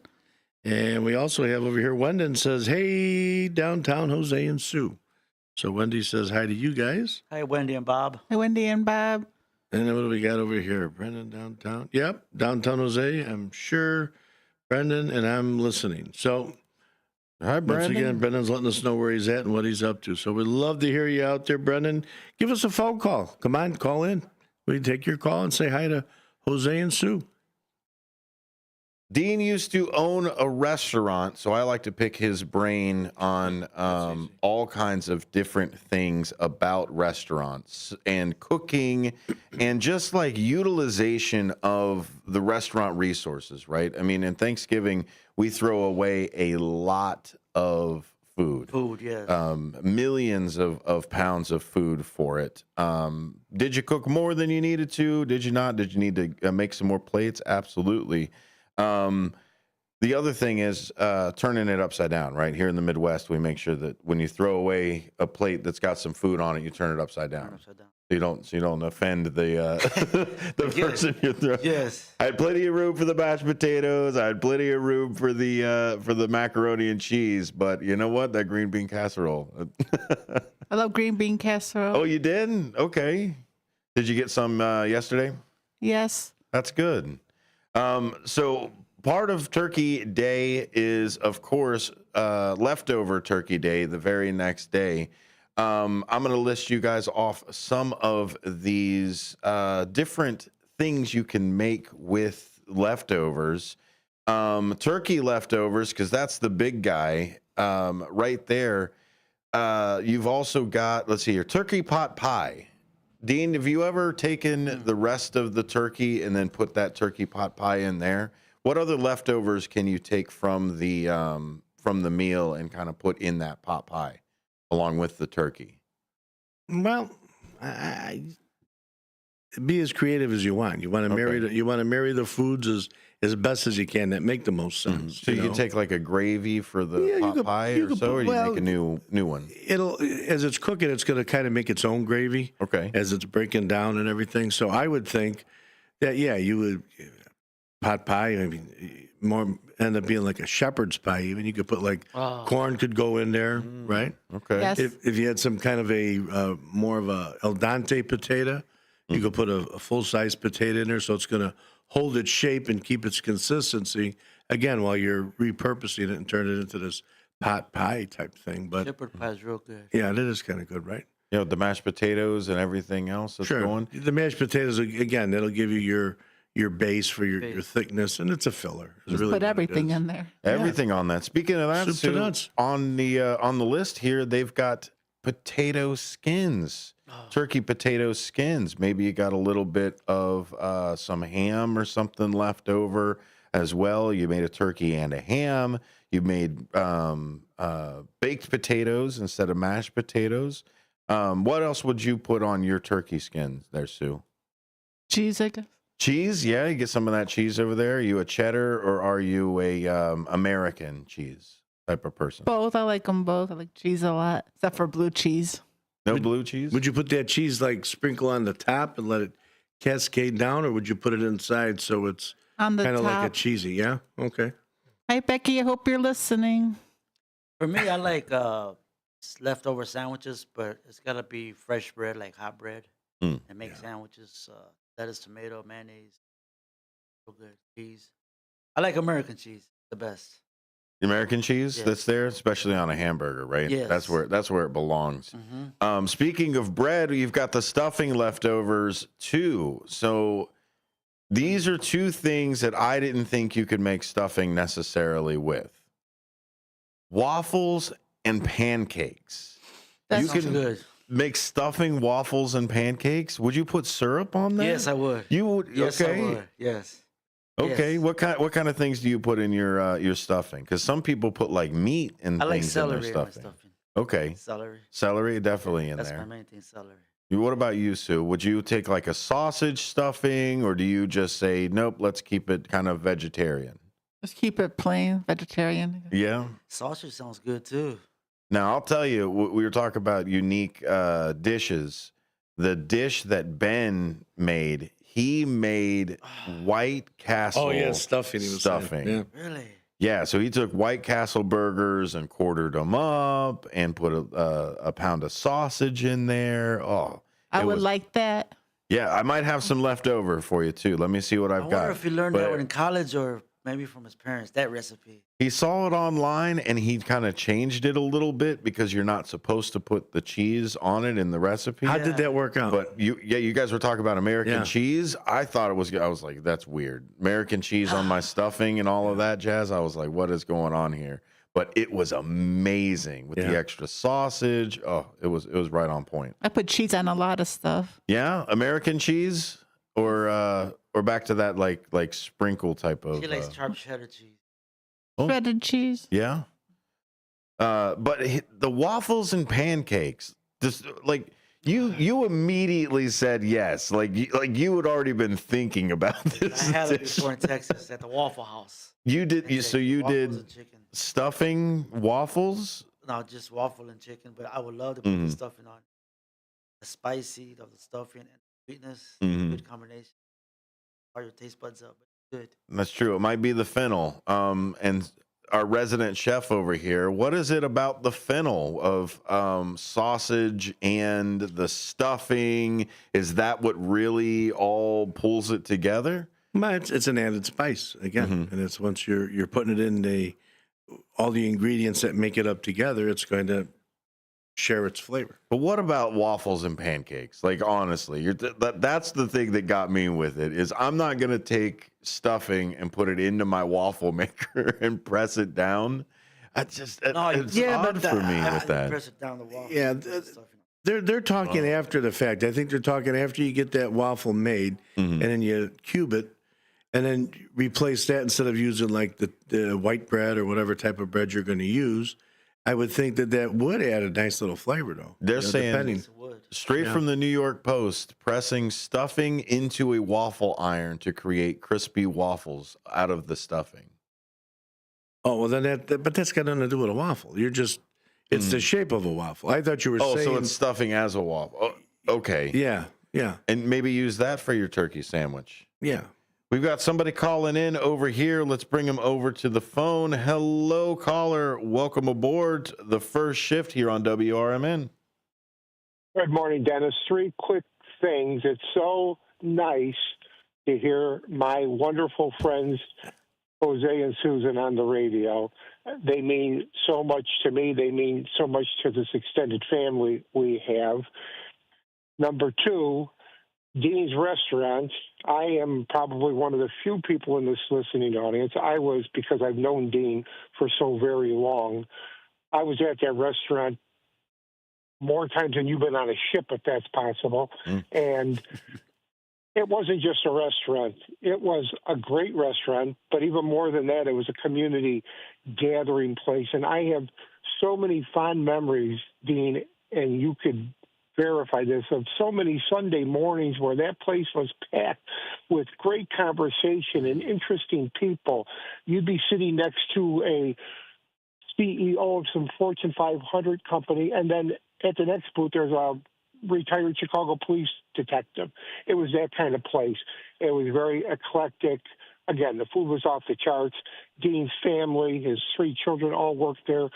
And we also have over here, Wendon says, hey, Downtown Jose and Sue. So Wendy says hi to you guys. Hi, Wendy and Bob. Hi, Wendy and Bob. And then what do we got over here? Brendan, downtown. Yep, Downtown Jose, I'm sure. Brendan, and I'm listening. So, hi, Brendan. Once again, Brendan's letting us know where he's at and what he's up to. So we'd love to hear you out there, Brendan. Give us a phone call. Come on, call in. We can take your call and say hi to Jose and Sue. Dean used to own a restaurant, so I like to pick his brain on all kinds of different things about restaurants and cooking and just like utilization of the restaurant resources, right? I mean, in Thanksgiving, we throw away a lot of food. Yes. Millions of pounds of food for it. Did you cook more than you needed to? Did you not? Did you need to make some more plates? Absolutely. The other thing is turning it upside down, right? Here in the Midwest, we make sure that when you throw away a plate that's got some food on it, you turn it upside down. So you don't offend the person you're throwing. Yes. I had plenty of room for the mashed potatoes. I had plenty of room for the macaroni and cheese. But you know what? That green bean casserole. I love green bean casserole. Oh, you did? Okay. Did you get some yesterday? Yes. That's good. So part of Turkey Day is, of course, leftover Turkey Day, the very next day. I'm going to list you guys off some of these different things you can make with leftovers. Turkey leftovers, because that's the big guy right there. You've also got, let's see here, turkey pot pie. Dean, have you ever taken the rest of the turkey and then put that turkey pot pie in there? What other leftovers can you take from the meal and kind of put in that pot pie along with the turkey? Well, be as creative as you want. You want to marry the foods as best as you can that make the most sense. So you can take like a gravy for the pot pie or so, or you make a new one? It'll, as it's cooking, it's going to kind of make its own gravy. Okay. As it's breaking down and everything. So I would think that, you would, pot pie, I mean, more end up being like a shepherd's pie even. You could put like corn could go in there, right? Okay. Yes. If you had some kind of a more of a al dente potato, you could put a full-size potato in there, so it's going to hold its shape and keep its consistency, again, while you're repurposing it and turn it into this pot pie type thing. But shepherd pie is real good. yeah, that is kind of good, right? You know, the mashed potatoes and everything else that's going? The mashed potatoes, again, that'll give you your base for your thickness, and it's a filler. It's Just really put what it everything is. in there. Everything on that. Speaking of that, Soup to Sue, nuts. on the list here, they've got potato skins, turkey potato skins. Maybe you got a little bit of some ham or something left over as well. You made a turkey and a ham. You made baked potatoes instead of mashed potatoes. What else would you put on your turkey skins there, Sue? Cheese, I guess. Cheese, yeah, you get some of that cheese over there. Are you a cheddar or are you a American cheese type of person? Both. I like them both. I like cheese a lot, except for blue cheese. No blue cheese? Would you put that cheese like sprinkle on the top and let it cascade down, or would you put it inside so it's On the kind of like a top. cheesy? Yeah, okay. Hi, Becky. I hope you're listening. For me, I like leftover sandwiches, but it's got to be fresh bread, like hot bread. And make sandwiches, lettuce, tomato, mayonnaise, real good cheese. I like American cheese, the best. The American cheese Yes. that's there, especially on a hamburger, right? Yes. That's where it belongs. Speaking of bread, you've got the stuffing leftovers too. So these are two things that I didn't think you could make stuffing necessarily with: waffles and pancakes. That you sounds can good. make stuffing, waffles, and pancakes. Would you put syrup on that? Yes, I would. You would? Yes, Okay. I would. Yes. Okay, Yes. what kind of things do you put in your stuffing? Because some people put like meat and I like things in celery their in my stuffing. stuffing. Okay, Celery. definitely in That's there. my main thing, celery. What about you, Sue? Would you take like a sausage stuffing, or do you just say nope? Let's keep it kind of vegetarian. Just keep it plain, vegetarian. Yeah. Sausage sounds good too. Now I'll tell you, we were talking about unique dishes. The dish that Ben made, he made White Castle. Oh yeah, stuffing. He was saying. stuffing. Yeah. Really? Yeah, so he took White Castle burgers and quartered them up and put a pound of sausage in there. Oh, I it would was- like that. Yeah, I might have some left over for you too. Let me see what I've I got. wonder if you learned But that in college or maybe from his parents, that recipe. He saw it online and he kind of changed it a little bit because you're not supposed to put the cheese on it in the recipe. How did that work out? But you guys were talking about American Yeah. cheese. I was like, that's weird. American cheese on my stuffing and all of that jazz. I was like, what is going on here? But it was amazing with the extra sausage. Oh, it was right on point. I put cheese on a lot of stuff. Yeah, American cheese or back to that like sprinkle type of. She likes sharp cheddar cheese. Shredded cheese. Yeah. But the waffles and pancakes, just like you immediately said yes, like you had already been thinking about this. I had it dish. before in Texas at the Waffle House. You did you waffles did and chicken. stuffing waffles? No, just waffle and chicken. But I would love to put the stuffing on. The spicy of the stuffing and the sweetness, good combination. Fire your taste buds up. Good. That's true. It might be the fennel. And our resident chef over here, what is it about the fennel of sausage and the stuffing? Is that what really all pulls it together? Well, it's an added spice again, and it's once you're putting it in all the ingredients that make it up together, it's going to share its flavor. But what about waffles and pancakes? Like honestly, that's the thing that got me with it is I'm not gonna take stuffing and put it into my waffle maker and press it down. It's odd for me with that. Press it down the waffle. Yeah, they're talking after the fact. I think they're talking after you get that waffle made, and then you cube it, and then replace that instead of using like the white bread or whatever type of bread you're going to use. I would think that would add a nice little flavor, though. They're saying straight from the New York Post, pressing stuffing into a waffle iron to create crispy waffles out of the stuffing. Oh, well, then but that's got nothing to do with a waffle. It's the shape of a waffle. I thought you were saying. Oh, so it's stuffing as a waffle. Oh, okay. Yeah. And maybe use that for your turkey sandwich. Yeah. We've got somebody calling in over here. Let's bring him over to the phone. Hello, caller. Welcome aboard the first shift here on WRMN. Good morning, Dennis. 3 quick things. It's so nice to hear my wonderful friends, Jose and Susan, on the radio. They mean so much to me. They mean so much to this extended family we have. Number 2, Dean's Restaurant. I am probably one of the few people in this listening audience. I was, because I've known Dean for so very long, I was at that restaurant more times than you've been on a ship, if that's possible. And it wasn't just a restaurant. It was a great restaurant, but even more than that, it was a community gathering place. And I have so many fond memories, Dean, and you could verify this, of so many Sunday mornings where that place was packed with great conversation and interesting people. You'd be sitting next to a CEO of some Fortune 500 company, and then at the next booth, there's a retired Chicago police detective. It was that kind of place. It was very eclectic. Again, the food was off the charts. Dean's family, his 3 children, all worked there.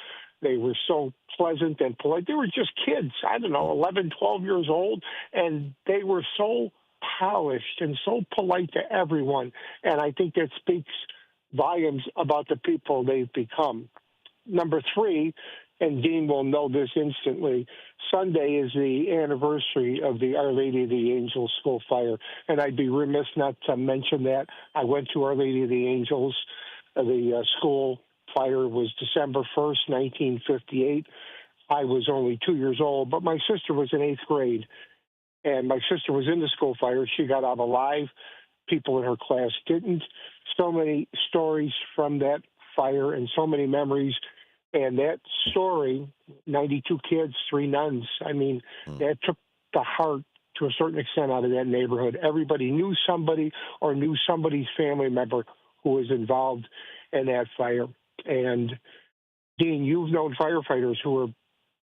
They were so pleasant and polite. They were just kids, 11, 12 years old, and they were so polished and so polite to everyone. And I think that speaks volumes about the people they've become. Number 3, and Dean will know this instantly, Sunday is the anniversary of the Our Lady of the Angels school fire. And I'd be remiss not to mention that. I went to Our Lady of the Angels. The school fire was December 1st, 1958. I was only 2 years old, but my sister was in 8th grade. And my sister was in the school fire. She got out alive. People in her class didn't. So many stories from that fire and so many memories. And that story, 92 kids, 3 nuns, that took the heart to a certain extent out of that neighborhood. Everybody knew somebody or knew somebody's family member who was involved in that fire. And, Dean, you've known firefighters who were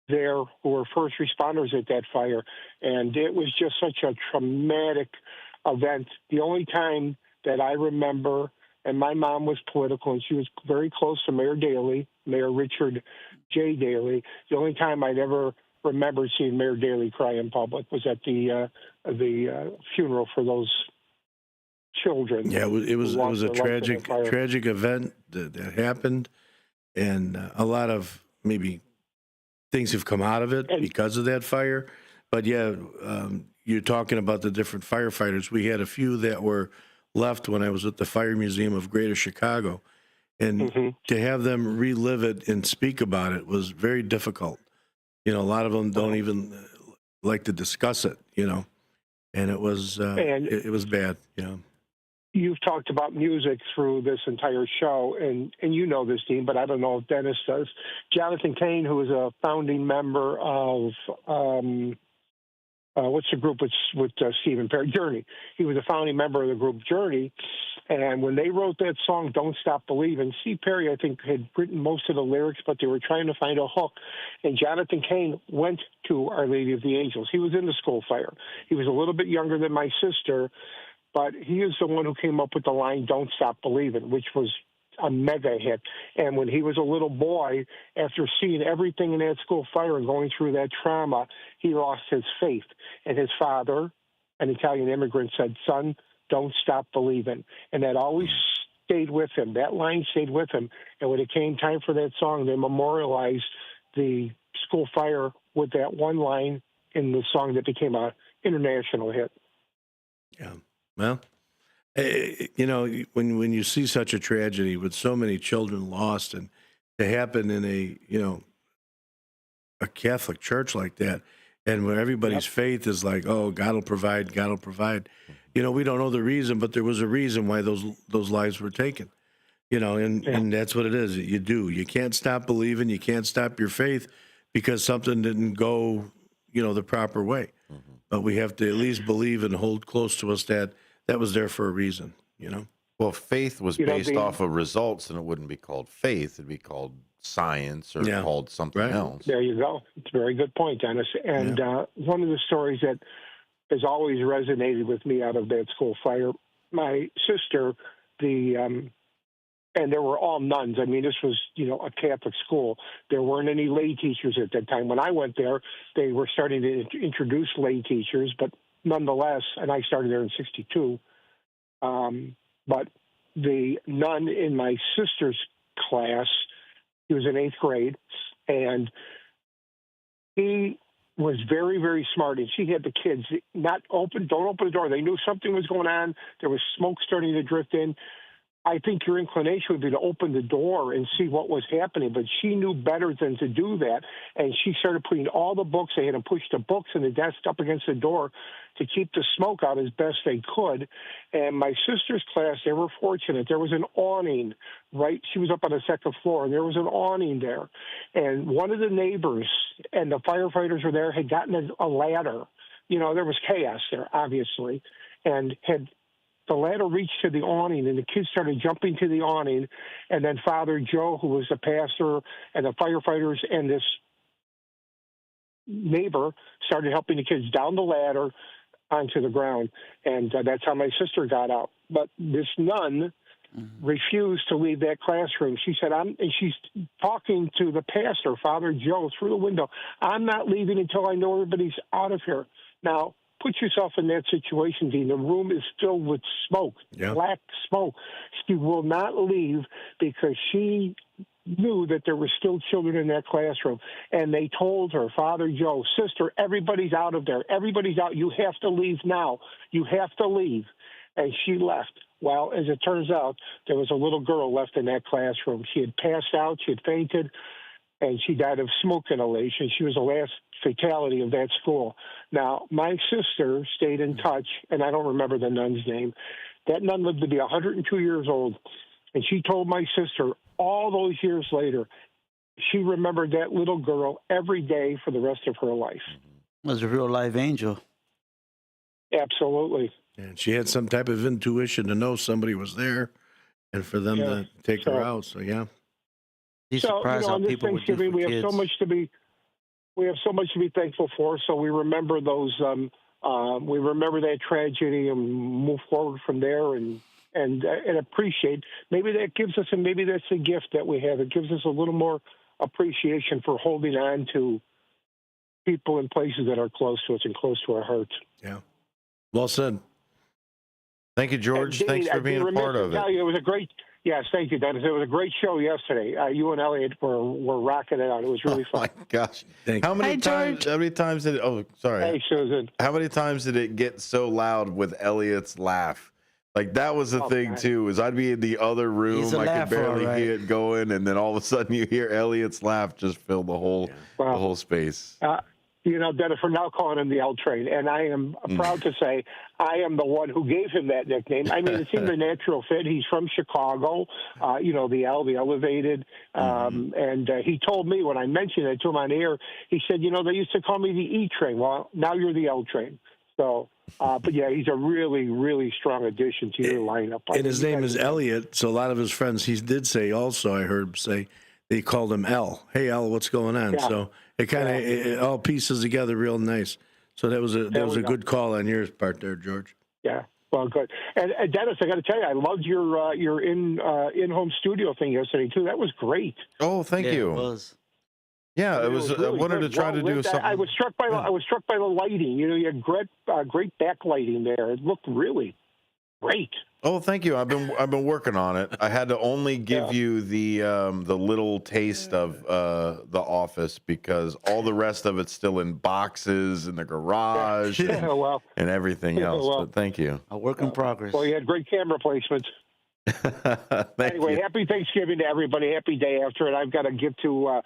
there, who were first responders at that fire. And it was just such a traumatic event. The only time that I remember, and my mom was political, and she was very close to Mayor Daley, Mayor Richard J. Daley. The only time I'd ever remembered seeing Mayor Daley cry in public was at the funeral for those children. Yeah, it was a tragic event that happened, and a lot of maybe things have come out of it because of that fire. But yeah, you're talking about the different firefighters. We had a few that were left when I was at the Fire Museum of Greater Chicago, and to have them relive it and speak about it was very difficult. You know, a lot of them don't even like to discuss it. You know, and it was it was bad. You know. You've talked about music through this entire show, and you know this, Dean, but I don't know if Dennis does. Jonathan Cain, who is a founding member of, what's the group with Stephen Perry? Journey. He was a founding member of the group Journey, and when they wrote that song, Don't Stop Believin', Steve Perry, I think, had written most of the lyrics, but they were trying to find a hook, and Jonathan Cain went to Our Lady of the Angels. He was in the school fire. He was a little bit younger than my sister, but he is the one who came up with the line, Don't Stop Believin', which was a mega hit. And when he was a little boy, after seeing everything in that school fire and going through that trauma, he lost his faith. And his father, an Italian immigrant, said, son, don't stop believing. And that always stayed with him. That line stayed with him. And when it came time for that song, they memorialized the school fire with that one line in the song that became an international hit. Yeah. Well, you know, when you see such a tragedy with so many children lost, and to happen in a Catholic church like that, and where everybody's faith is like, oh, God will provide, God will provide. You know, we don't know the reason, but there was a reason why those lives were taken. You know, and that's what it is. You do. You can't stop believing. You can't stop your faith because something didn't go, the proper way. But we have to at least believe and hold close to us that was there for a reason, Well, faith was based off of results, and it wouldn't be called faith. It'd be called science or called something else. There you go. It's a very good point, Dennis. And one of the stories that has always resonated with me out of that school fire, my sister, and they were all nuns. I mean, this was, a Catholic school. There weren't any lay teachers at that time. When I went there, they were starting to introduce lay teachers, but nonetheless, and I started there in 1962, but the nun in my sister's class, he was in 8th grade, and he was very, very smart, and she had the kids don't open the door. They knew something was going on. There was smoke starting to drift in. I think your inclination would be to open the door and see what was happening, but she knew better than to do that, and she started putting all the books. They had to push the books and the desk up against the door to keep the smoke out as best they could. And my sister's class, they were fortunate. There was an awning, right? She was up on the second floor, and there was an awning there. And one of the neighbors and the firefighters were there, had gotten a ladder. There was chaos there, obviously, and the ladder reached to the awning, and the kids started jumping to the awning. And then Father Joe, who was the pastor, and the firefighters and this neighbor started helping the kids down the ladder onto the ground. And that's how my sister got out. But this nun refused to leave that classroom. She said, and she's talking to the pastor, Father Joe, through the window. I'm not leaving until I know everybody's out of here. Now, put yourself in that situation, Dean. The room is filled with smoke, black smoke. She will not leave because she knew that there were still children in that classroom. And they told her, Father Joe, sister, everybody's out of there. Everybody's out. You have to leave now. You have to leave. And she left. Well, as it turns out, there was a little girl left in that classroom. She had passed out. She had fainted. And she died of smoke inhalation. She was the last fatality of that school. Now, my sister stayed in touch, and I don't remember the nun's name. That nun lived to be 102 years old, and she told my sister all those years later, she remembered that little girl every day for the rest of her life. Was a real live angel. Absolutely. And she had some type of intuition to know somebody was there and for them to take her out. So, yeah. On this Thanksgiving, we have so much to be thankful for. So we remember those. We remember that tragedy and move forward from there, and appreciate. Maybe that gives us, and maybe that's a gift that we have. It gives us a little more appreciation for holding on to people and places that are close to us and close to our hearts. Yeah. Well said. Thank you, George. Dean, Thanks for I'd be being a remiss part to of it. tell you, it was a great. Yes, thank you, Dennis. It was a great show yesterday. You and Elliot were rocking it out. It was really fun. Oh my gosh! Thank How you. many Hi, times? George. How many times did? Oh, sorry. Hey, Susan. How many times did it get so loud with Elliot's laugh? Like that was the thing God. too. Is I'd be in the other room, He's a I could laugher, barely all right. hear it going, and then all of a sudden you hear Elliot's laugh just fill the whole space. You know, Dennis, we're now calling him the L Train, and I am proud to say I am the one who gave him that nickname. I mean, it seemed a natural fit. He's from Chicago, you know, the L, the elevated, and he told me when I mentioned it to him on air, he said, you know, they used to call me the E Train. Well, now you're the L Train. So, but yeah, he's a really, really strong addition to your lineup. And his name is Elliot, so a lot of his friends, he did say also, I heard him say, they called him L. Hey, L, what's going on? Yeah. So it kind of it all pieces together real nice. So that was a good call on your part there, George. Yeah, well, good. And Dennis, I got to tell you, I loved your in-home studio thing yesterday too. That was great. Oh, thank you. It was. Yeah, it was. really I wanted good. to try to do something. I was struck by the lighting. You know, you had great backlighting there. It looked really great. Oh, thank you. I've been working on it. I had to only give you the little taste of the office because all the rest of it's still in boxes in the garage and everything else. But thank you. A work in progress. Well, you had great camera placements. Anyway, happy Thanksgiving to everybody. Happy day after it. I've got to give to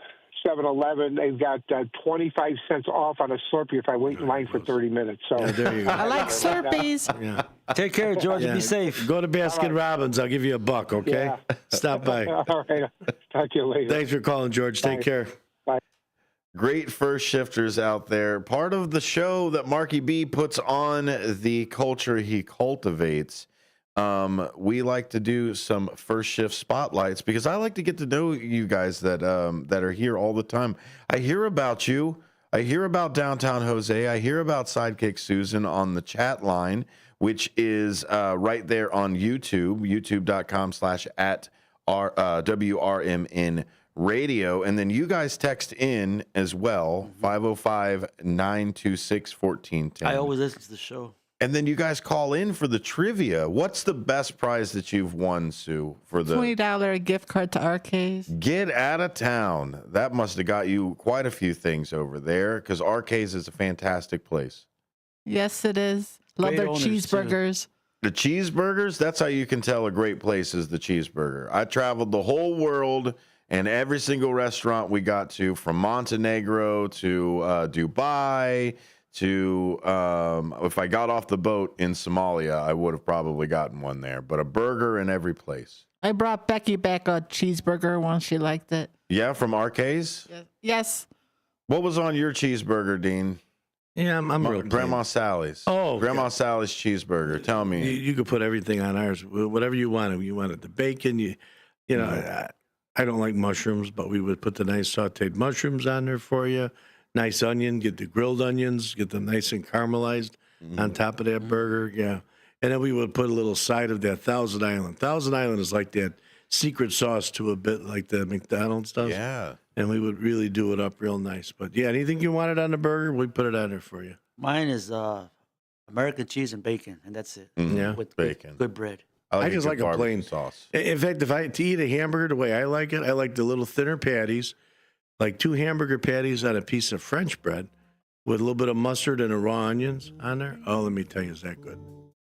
7-Eleven. They've got 25 cents off on a Slurpee if I wait in line for 30 minutes. So there you go. I like Slurpees. Yeah. Take care, George. Be safe. Go to Baskin Robbins. I'll give you $1, okay? Yeah. Stop by. All right. Talk to you later. Thanks for calling, George. Take care. Great first shifters out there. Part of the show that Marky B puts on the culture he cultivates. We like to do some first shift spotlights because I like to get to know you guys that are here all the time. I hear about you. I hear about Downtown Jose. I hear about Sidekick Susan on the chat line, which is right there on YouTube, youtube.com/@WRMN radio. And then you guys text in as well, 505-926-1410. I always listen to the show. And then you guys call in for the trivia. What's the best prize that you've won, Sue, for the $20 gift card to Arcades? Get out of town? That must have got you quite a few things over there because Arcades is a fantastic place. Yes, it is. Love their cheeseburgers. The cheeseburgers, that's how you can tell a great place is the cheeseburger. I traveled the whole world, and every single restaurant we got to, from Montenegro to Dubai to if I got off the boat in Somalia, I would have probably gotten one there. But a burger in every place. I brought Becky back a cheeseburger once. She liked it. Yeah, from Arcades? Yes. What was on your cheeseburger, Dean? Yeah, I'm real Grandma Sally's. Oh, Grandma Sally's cheeseburger. Tell me. You could put everything on ours, whatever you wanted. You wanted the bacon. You know, I don't like mushrooms, but we would put the nice sautéed mushrooms on there for you. Nice onion. Get the grilled onions. Get them nice and caramelized on top of that burger. Yeah, and then we would put a little side of that Thousand Island. Thousand Island is like that secret sauce to a bit like the McDonald's does. Yeah. And we would really do it up real nice. But yeah, anything you wanted on the burger, we put it on there for you. Mine is American cheese and bacon, and that's it. Yeah, with bacon. Good bread. I just like a plain sauce. In fact, if I had to eat a hamburger the way I like it, I like the little thinner patties, like 2 hamburger patties on a piece of French bread with a little bit of mustard and raw onions on there. Oh, let me tell you, is that good?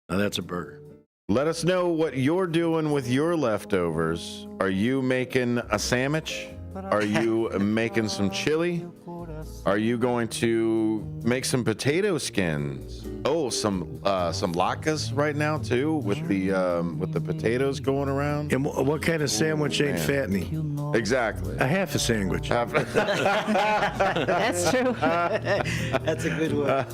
Now that's a burger. Let us know what you're doing with your leftovers. Are you making a sandwich? Are you making some chili? Are you going to make some potato skins? Oh, some latkes right now too, with the potatoes going around. And what kind of sandwich ain't fattening? Exactly. A half a sandwich. That's true. That's a good one.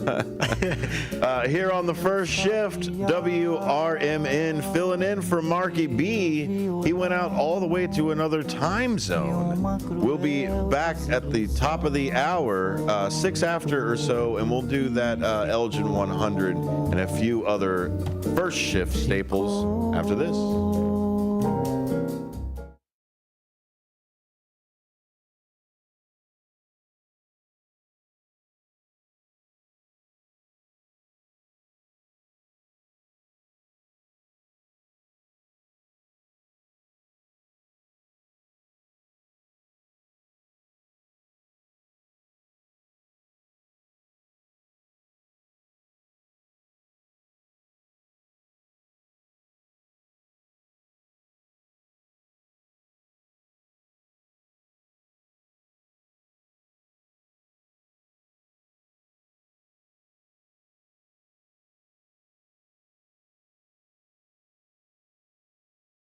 Here on the first shift, WRMN filling in for Marky B. He went out all the way to another time zone. We'll be back at the top of the hour, 6 after or so, and we'll do that Elgin 100 and a few other first shift staples after this.